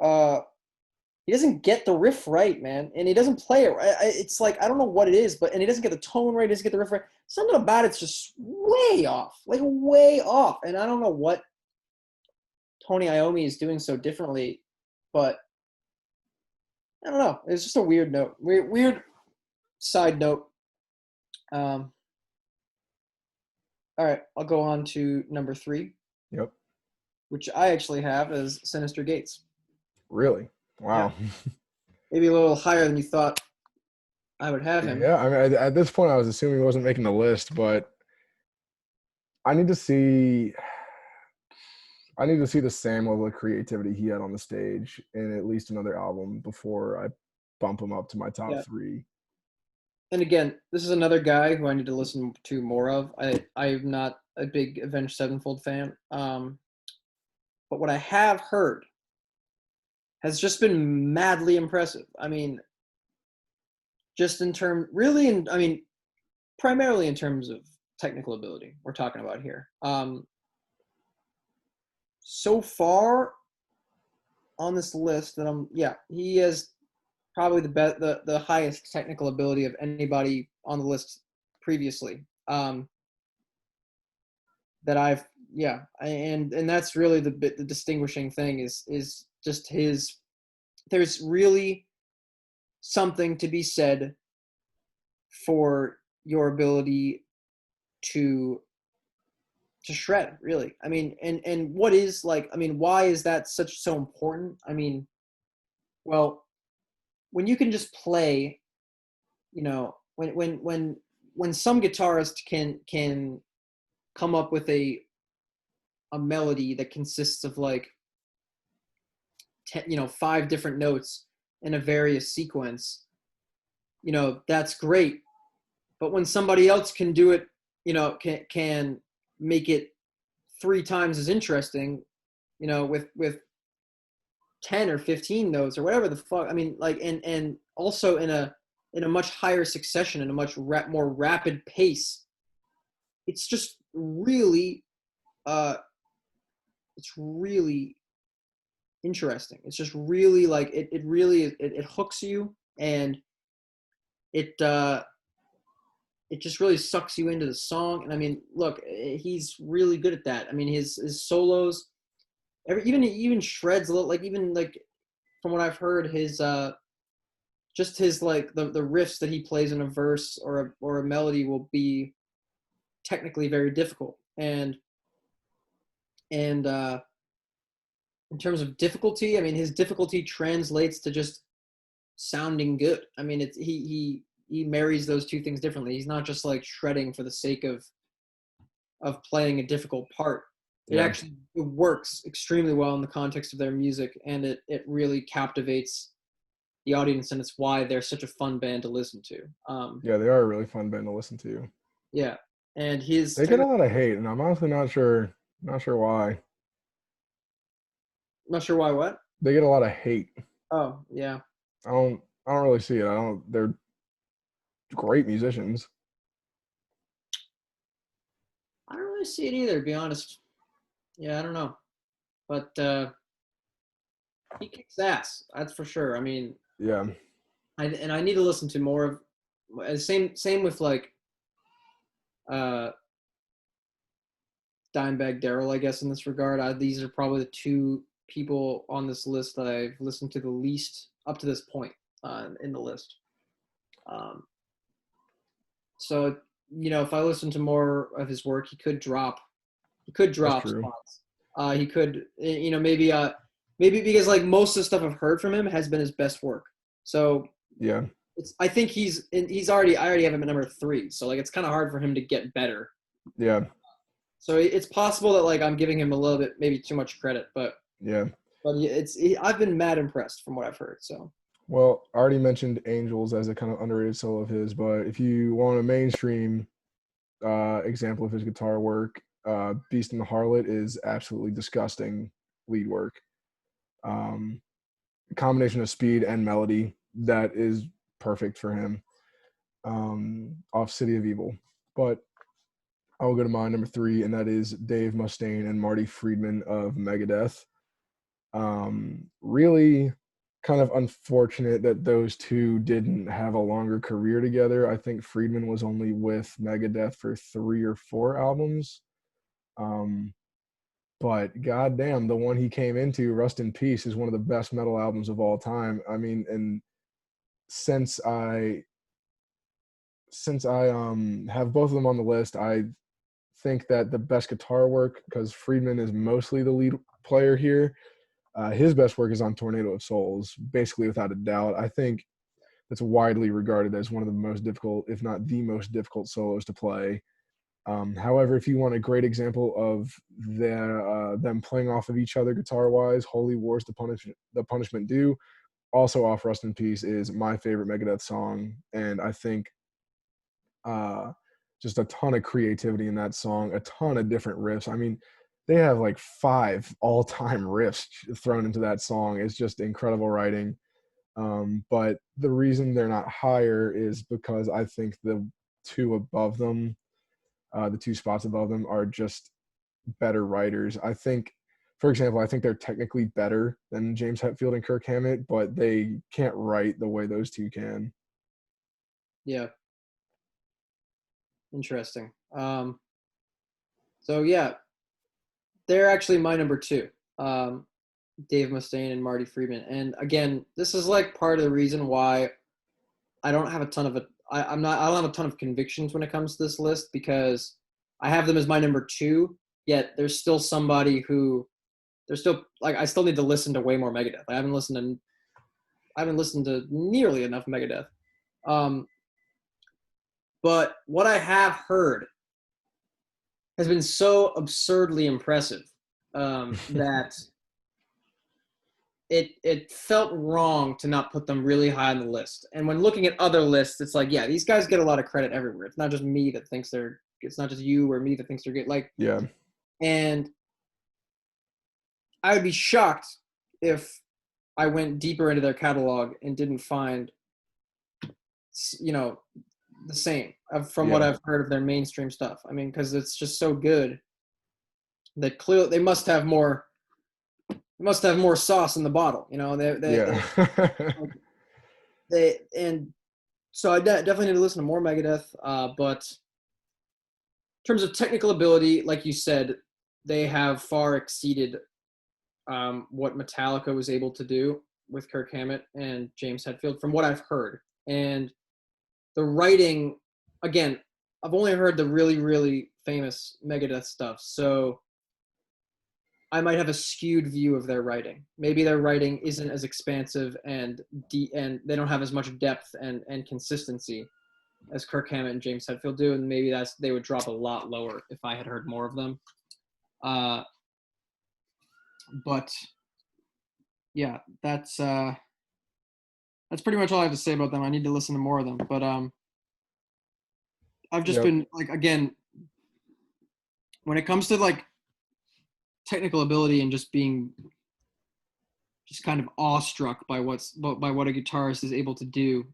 he doesn't get the riff right, man, and he doesn't play it right. It's like, I don't know what it is, and he doesn't get the tone right, he doesn't get the riff right. Something about it's just way off, like way off, and I don't know what Tony Iommi is doing so differently, but I don't know. It's just a weird note, weird side note. All right, I'll go on to number 3. Yep. Which I actually have as Synyster Gates. Really? Wow. Yeah. Maybe a little higher than you thought I would have him. Yeah, I mean, at this point, I was assuming he wasn't making the list, but I need to see the same level of creativity he had on the stage in at least another album before I bump him up to my top 3. And again, this is another guy who I need to listen to more of. I'm not a big Avenged Sevenfold fan, but what I have heard has just been madly impressive. I mean, just primarily in terms of technical ability we're talking about here. So far on this list that he has probably the highest technical ability of anybody on the list previously. And that's really the distinguishing thing is just there's really something to be said for your ability to shred, really. I mean, and what is, like, I mean, why is that so important? I mean, well, when you can just play, you know, when some guitarist can come up with a melody that consists of like 5 different notes in a various sequence, that's great. But when somebody else can do it, can make it 3 times as interesting, with 10 or 15 notes or whatever the fuck. I mean, like, and also in a much higher succession, in a much more rapid pace. It's just really, it's really interesting. It's just really like it really it hooks you, and it just really sucks you into the song. And I mean, look, he's really good at that. I mean, his solos, even shreds a little, like, even like from what I've heard, his just his like the riffs that he plays in a verse or a melody will be technically very difficult. And in terms of difficulty, I mean, his difficulty translates to just sounding good. I mean, it's he marries those two things differently. He's not just like shredding for the sake of playing a difficult part. It actually works extremely well in the context of their music, and it really captivates the audience, and it's why they're such a fun band to listen to. Yeah, they are a really fun band to listen to. Yeah, and they get a lot of hate, and I'm honestly not sure why. Not sure why what? They get a lot of hate. Oh, yeah. I don't really see it. They're great musicians. I don't really see it either, to be honest. Yeah, I don't know. But he kicks ass, that's for sure. I mean, yeah. I need to listen to more of same with like Dimebag Darrell, I guess, in this regard. These are probably the 2 people on this list that I've listened to the least up to this point in the list. So, if I listen to more of his work, he could drop spots. He could, maybe because like most of the stuff I've heard from him has been his best work. So yeah, I think I already have him at number 3. So like it's kind of hard for him to get better. Yeah. So it's possible that like I'm giving him a little bit maybe too much credit, but yeah. But I've been mad impressed from what I've heard. So. Well, I already mentioned Angels as a kind of underrated solo of his, but if you want a mainstream example of his guitar work, Beast and the Harlot is absolutely disgusting lead work. A combination of speed and melody that is perfect for him off City of Evil. But I'll go to my number 3, and that is Dave Mustaine and Marty Friedman of Megadeth. Really kind of unfortunate that those 2 didn't have a longer career together. I think Friedman was only with Megadeth for 3 or 4 albums. But goddamn, the one he came into, Rust in Peace, is one of the best metal albums of all time. I mean, and since I have both of them on the list, I think that the best guitar work, because Friedman is mostly the lead player here, his best work is on Tornado of Souls, basically without a doubt. I think that's widely regarded as one of the most difficult, if not the most difficult solos to play. However, if you want a great example of them playing off of each other guitar-wise, Holy War's The Punishment Due, also off Rust in Peace, is my favorite Megadeth song, and I think just a ton of creativity in that song, a ton of different riffs. I mean, they have like 5 all-time riffs thrown into that song. It's just incredible writing. But the reason they're not higher is because I think the 2 above them, the 2 spots above them, are just better writers. I think, for example, I think they're technically better than James Hetfield and Kirk Hammett, but they can't write the way those 2 can. Yeah. Interesting. So yeah, they're actually my number 2. Dave Mustaine and Marty Friedman. And again, this is like part of the reason why I don't have a ton of I don't have a ton of convictions when it comes to this list, because I have them as my number 2, yet there's still somebody who there's still like I still need to listen to way more Megadeth. I haven't listened to nearly enough Megadeth. But what I have heard has been so absurdly impressive that it felt wrong to not put them really high on the list. And when looking at other lists, it's like, yeah, these guys get a lot of credit everywhere. It's not just me that thinks they're it's not just you or me that thinks they're good. Like, Yeah. and I would be shocked if I went deeper into their catalog and didn't find, you know, the same from what I've heard of their mainstream stuff. I mean, because it's just so good that clearly they must have more sauce in the bottle. You know, they and so I definitely need to listen to more Megadeth. But in terms of technical ability, like you said, they have far exceeded what Metallica was able to do with Kirk Hammett and James Hetfield, from what I've heard. And the writing, again, I've only heard the really, really famous Megadeth stuff, so I might have a skewed view of their writing. Maybe their writing isn't as expansive and and they don't have as much depth and consistency as Kirk Hammett and James Hetfield do, and maybe they would drop a lot lower if I had heard more of them. But yeah, that's pretty much all I have to say about them. I need to listen to more of them, but I've just been like, again, when it comes to like technical ability and just being just kind of awestruck by what a guitarist is able to do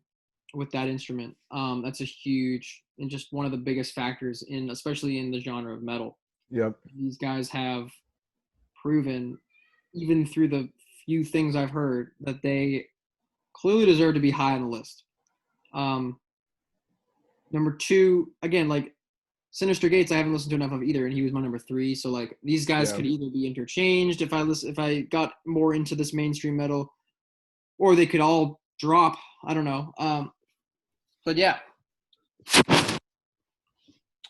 with that instrument. That's a huge and just one of the biggest factors especially in the genre of metal. Yep. These guys have proven, even through the few things I've heard, that they clearly deserve to be high on the list. Number 2, again, like Synyster Gates, I haven't listened to enough of either, and he was my number 3. So like these guys could either be interchanged if I got more into this mainstream metal, or they could all drop. I don't know. But yeah.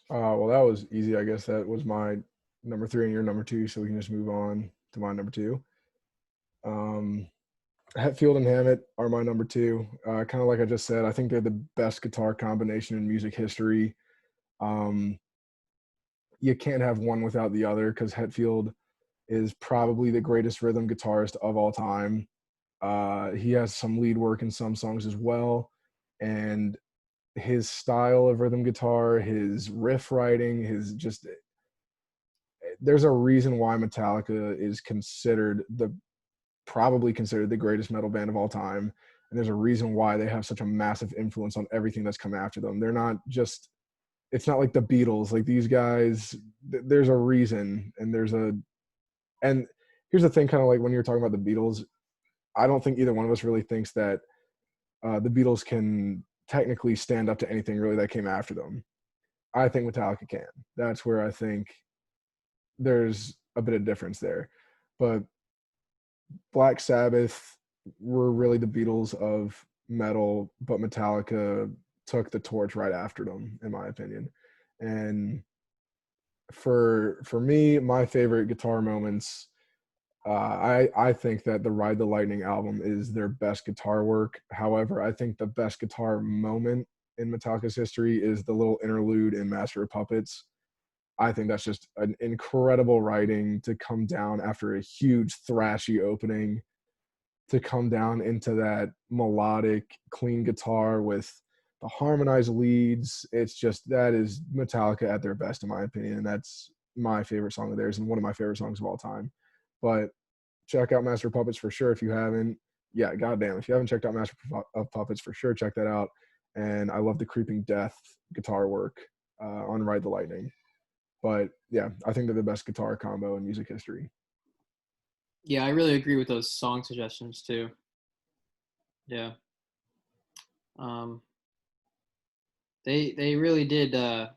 Well, that was easy. I guess that was my number 3 and your number 2, so we can just move on to my number 2. Hetfield and Hammett are my number 2. Kind of like I just said, I think they're the best guitar combination in music history. You can't have one without the other, because Hetfield is probably the greatest rhythm guitarist of all time. He has some lead work in some songs as well, and his style of rhythm guitar, his riff writing, there's a reason why Metallica is probably considered the greatest metal band of all time. And there's a reason why they have such a massive influence on everything that's come after them. It's not like the Beatles. Like these guys, there's a reason, and here's the thing, kind of like when you're talking about the Beatles, I don't think either one of us really thinks that the Beatles can technically stand up to anything really that came after them. I think Metallica can. That's where I think there's a bit of difference there. But Black Sabbath were really the Beatles of metal, but Metallica took the torch right after them, in my opinion. And for me, my favorite guitar moments, I think that the Ride the Lightning album is their best guitar work. However, I think the best guitar moment in Metallica's history is the little interlude in Master of Puppets. I think that's just an incredible writing to come down after a huge thrashy opening, to come down into that melodic, clean guitar with the harmonized leads. That is Metallica at their best, in my opinion. And that's my favorite song of theirs and one of my favorite songs of all time. But check out Master of Puppets for sure if you haven't. Yeah, goddamn. If you haven't checked out Master of Puppets, for sure, check that out. And I love the Creeping Death guitar work on Ride the Lightning. But yeah, I think they're the best guitar combo in music history. Yeah, I really agree with those song suggestions too. Yeah. They really did. I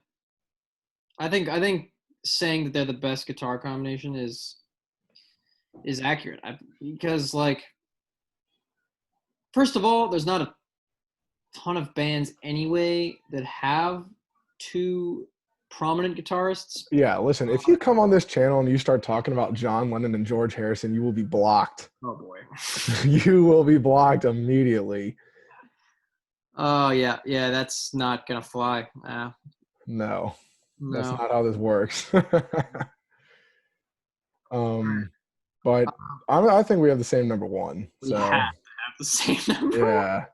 think saying that they're the best guitar combination is accurate, because like, first of all, there's not a ton of bands anyway that have 2 prominent guitarists. Yeah, listen, if you come on this channel and you start talking about John Lennon and George Harrison, you will be blocked. Oh boy. You will be blocked immediately. Oh yeah, that's not gonna fly. No, that's not how this works. But I think we have the same number 1. We have to have the same number. Yeah.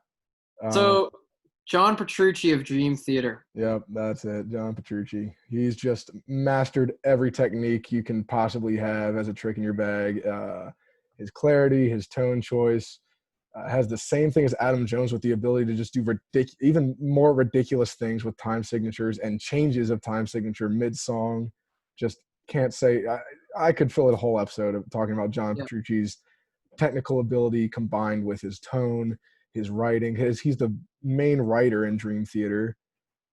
So John Petrucci of Dream Theater. Yep, that's it. John Petrucci. He's just mastered every technique you can possibly have as a trick in your bag. His clarity, his tone choice, has the same thing as Adam Jones with the ability to just do even more ridiculous things with time signatures and changes of time signature mid-song. Just can't say. I could fill a whole episode of talking about John Petrucci's technical ability combined with his tone, his writing. He's the main writer in Dream Theater,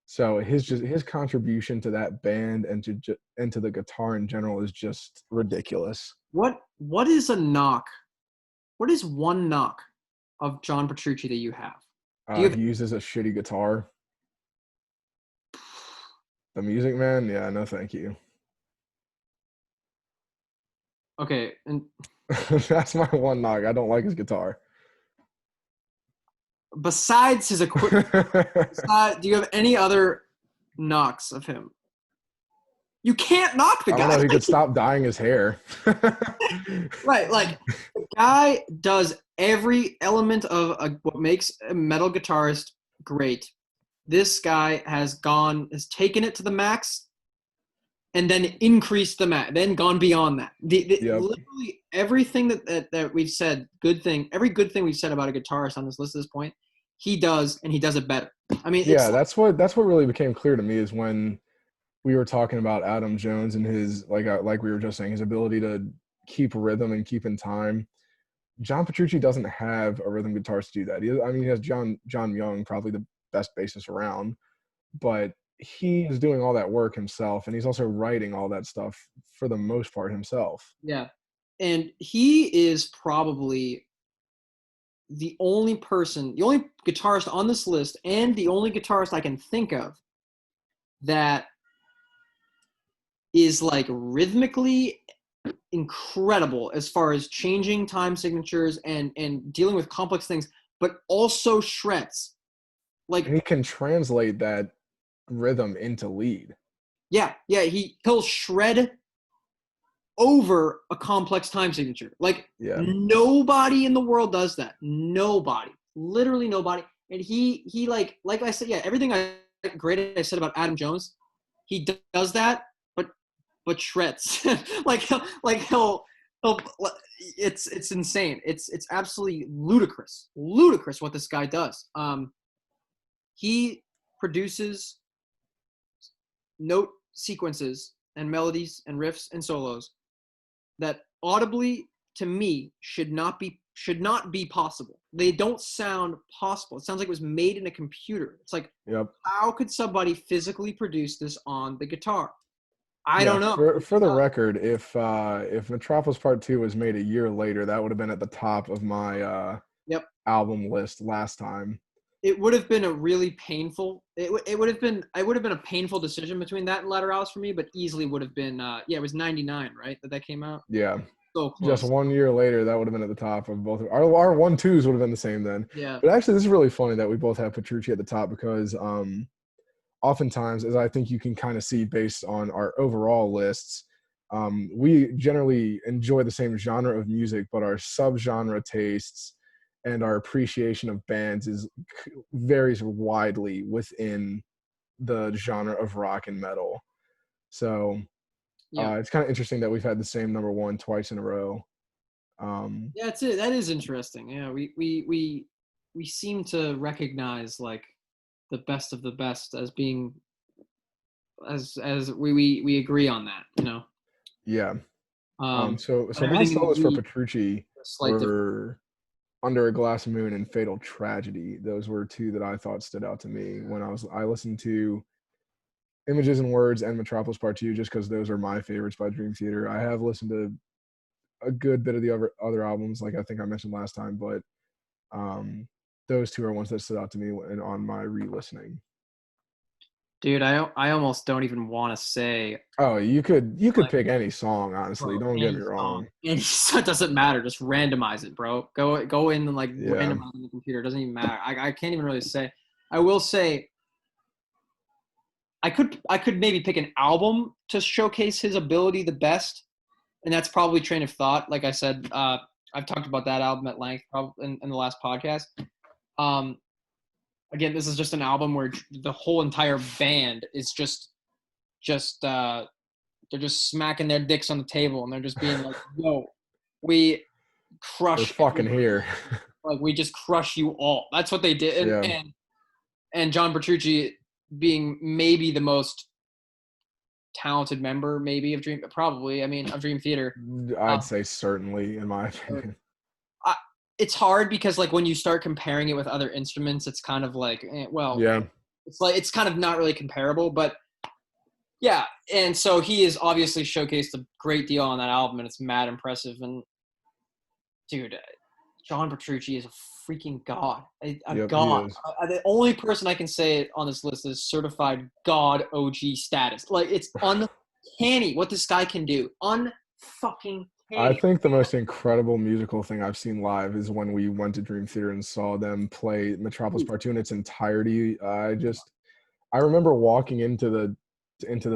so his contribution to that band and to the guitar in general is just ridiculous. What is a knock? What is one knock of John Petrucci that you have? He uses a shitty guitar. The Music Man? Yeah, no thank you. Okay, and that's my one knock. I don't like his guitar. Besides his equipment, do you have any other knocks of him? You can't knock the guy. I don't know. He could stop dyeing his hair. Right, like the guy does every element of what makes a metal guitarist great. This guy has taken it to the max, and then increased the max, then gone beyond that. Literally everything that we've said, every good thing we've said about a guitarist on this list at this point, he does, and he does it better. I mean, that's what really became clear to me is when we were talking about Adam Jones and his like we were just saying, his ability to keep rhythm and keep in time. John Petrucci doesn't have a rhythm guitarist to do that. He has John Young, probably the best bassist around, but he is doing all that work himself, and he's also writing all that stuff for the most part himself. Yeah, and he is probably the only guitarist on this list, and the only guitarist I can think of that is like rhythmically incredible as far as changing time signatures and dealing with complex things, but also shreds. Like, and he can translate that rhythm into lead. Yeah, he'll shred over a complex time signature. Like, nobody in the world does that. Nobody, literally nobody. And he like I said, everything great I said about Adam Jones, he does that, but shreds. he'll it's insane. It's absolutely ludicrous what this guy does. He produces note sequences and melodies and riffs and solos that audibly, to me, should not be possible. They don't sound possible. It sounds like it was made in a computer. It's like, how could somebody physically produce this on the guitar? I don't know. For the record, if Metropolis Part 2 was made a year later, that would have been at the top of my album list last time. It would have been a really painful. It would have been a painful decision between that and Lateralis for me, but easily would have been. It was 99, right? That came out. Yeah. So close. Just 1 year later, that would have been at the top of both. Our 1-2s would have been the same then. Yeah. But actually, this is really funny that we both have Petrucci at the top because oftentimes, as I think you can kind of see based on our overall lists, we generally enjoy the same genre of music, but our subgenre tastes and our appreciation of bands varies widely within the genre of rock and metal. So it's kind of interesting that we've had the same number one twice in a row. That's it. That is interesting. Yeah, we seem to recognize like the best of the best as being as we agree on that, you know. Yeah. So my solos for Petrucci were Under a Glass Moon and Fatal Tragedy. Those were two that I thought stood out to me when I listened to Images and Words and Metropolis Part 2 just because those are my favorites by Dream Theater. I have listened to a good bit of the other albums, like I think I mentioned last time, but those two are ones that stood out to me on my re-listening. Dude, I almost don't even want to say. Oh, you could pick any song, honestly. Don't get me wrong. And it doesn't matter. Just randomize it, bro. Go in and randomize on the computer. It doesn't even matter. I can't even really say. I will say. I could maybe pick an album to showcase his ability the best, and that's probably Train of Thought. Like I said, I've talked about that album at length probably in the last podcast. again, this is just an album where the whole entire band is they're just smacking their dicks on the table and they're just being like, "Yo, we crush We're fucking everybody. here." Like we just crush you all." That's what they did, and John Petrucci being maybe the most talented member, maybe of Dream Theater. I'd say certainly, in my opinion. It's hard because like when you start comparing it with other instruments, it's kind of like, it's kind of not really comparable, but. Yeah, and so he has obviously showcased a great deal on that album, and it's mad impressive. And dude, John Petrucci is a freaking god, a god. The only person I can say on this list is certified god OG status. Like it's uncanny what this guy can do. Unfucking. I think the most incredible musical thing I've seen live is when we went to Dream Theater and saw them play Metropolis Part 2 in its entirety. I remember walking into the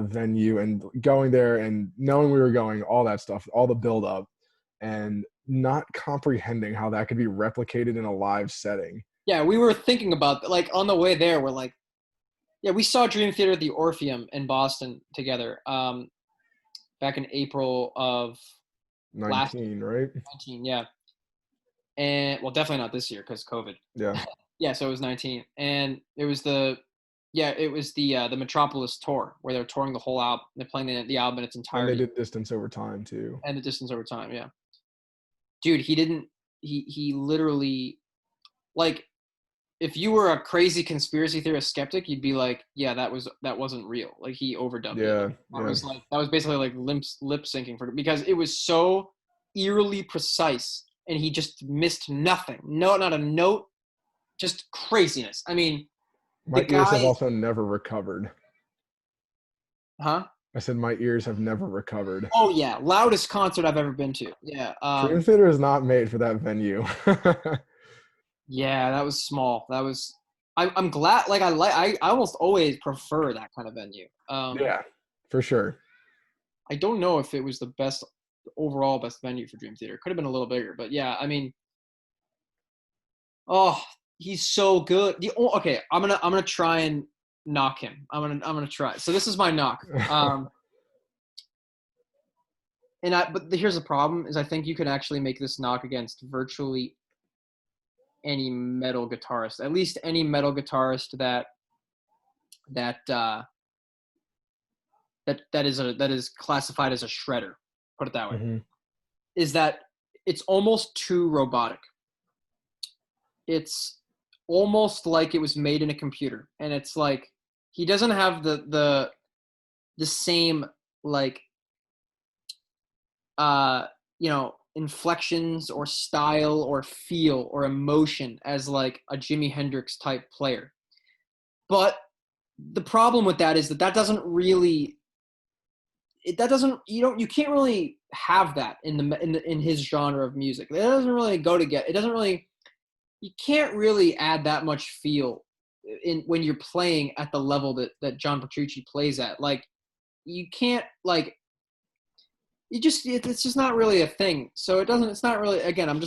venue and going there and knowing we were going, all that stuff, all the build up, and not comprehending how that could be replicated in a live setting. Yeah, we were thinking about, like, on the way there, we're like, yeah, we saw Dream Theater at the Orpheum in Boston together back in April of 19, right? 19, yeah. And, well, definitely not this year because COVID. Yeah. Yeah, so it was 19. And it was the Metropolis tour where they're touring the whole album. They're playing the album in its entirety. And they did Distance Over Time too. And the Distance Over Time, yeah. Dude, he literally, like, if you were a crazy conspiracy theorist skeptic, you'd be like, yeah, that wasn't real. Like he overdubbed it. That was basically like lip syncing because it was so eerily precise and he just missed nothing. No, not a note, just craziness. I mean, my ears have also never recovered. Huh? I said my ears have never recovered. Oh, yeah. Loudest concert I've ever been to. Yeah. Dream Theater is not made for that venue. Yeah, that was small. That was – I'm glad – like I almost always prefer that kind of venue. Yeah, for sure. I don't know if it was the overall best venue for Dream Theater. Could have been a little bigger. But, yeah, I mean – oh – he's so good. Okay, I'm gonna try and knock him. I'm gonna try. So this is my knock. But here's the problem: is I think you can actually make this knock against virtually any metal guitarist, at least any metal guitarist that is classified as a shredder. Put it that way. Mm-hmm. Is that it's almost too robotic. It's almost like it was made in a computer, and it's like he doesn't have the same like inflections or style or feel or emotion as like a Jimi Hendrix type player. But the problem with that is that doesn't really you can't really have that in his genre of music. It doesn't really go together. It doesn't really. You can't really add that much feel when you're playing at the level that John Petrucci plays at. Like, you can't, like, it's just not really a thing. So it's not really, again, I'm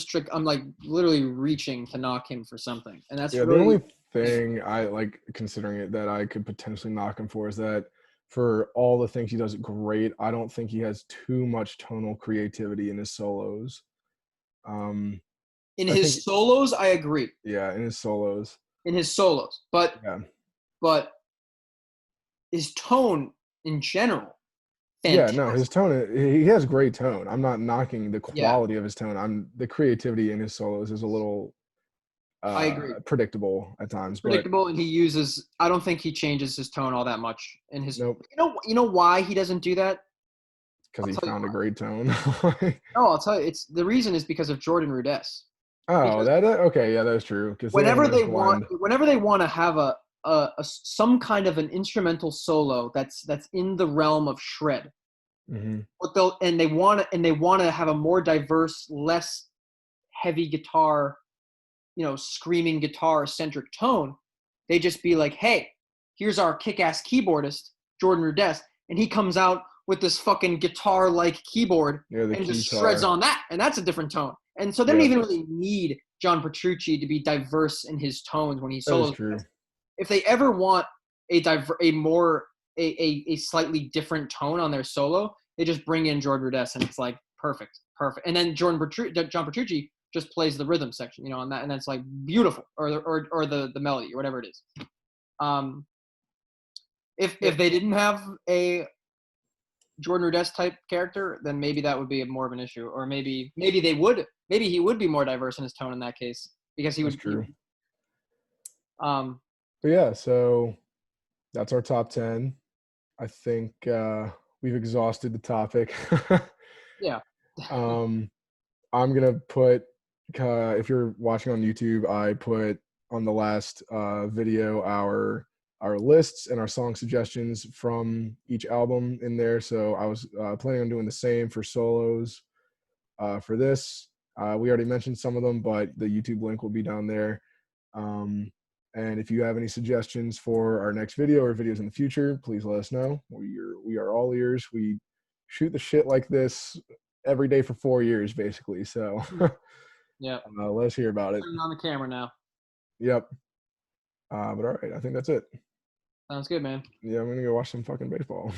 like literally reaching to knock him for something. And that's really, the only thing I like considering it that I could potentially knock him for is that for all the things he does great, I don't think he has too much tonal creativity in his solos. Solos, I agree. Yeah, in his solos. But his tone in general. Fantastic. Yeah, no, his tone, he has great tone. I'm not knocking the quality of his tone. The creativity in his solos is a little I agree. Predictable at times. Predictable, and I don't think he changes his tone all that much in his. Nope. You know why he doesn't do that? Because he found a great tone. No, I'll tell you. The reason is because of Jordan Rudess. Oh, okay, yeah, that's true. Whenever they want to have some kind of an instrumental solo that's in the realm of shred, mm-hmm. They want to have a more diverse, less heavy guitar, screaming guitar centric tone. They just be like, hey, here's our kick-ass keyboardist Jordan Rudess, and he comes out with this fucking guitar-like keyboard and just shreds on that, and that's a different tone. And so they don't even really need John Petrucci to be diverse in his tones when he solos. if they ever want a slightly different tone on their solo, they just bring in Jordan Rudess, and it's like perfect. And then John Petrucci just plays the rhythm section, you know, on that, and that's like beautiful, or the melody or whatever it is. If they didn't have a Jordan Rudess type character, then maybe that would be more of an issue, or maybe he would be more diverse in his tone in that case, because he That's would. true. But yeah, so that's our top 10. I think we've exhausted the topic. Yeah. I'm gonna put, if you're watching on YouTube, I put on the last video our lists and our song suggestions from each album in there. So I was planning on doing the same for solos for this. We already mentioned some of them, but the YouTube link will be down there. And if you have any suggestions for our next video or videos in the future, please let us know. We are all ears. We shoot the shit like this every day for 4 years, basically. So yeah. let us hear about it. Turn on the camera now. Yep. But all right, I think that's it. Sounds good, man. Yeah, I'm gonna go watch some fucking baseball.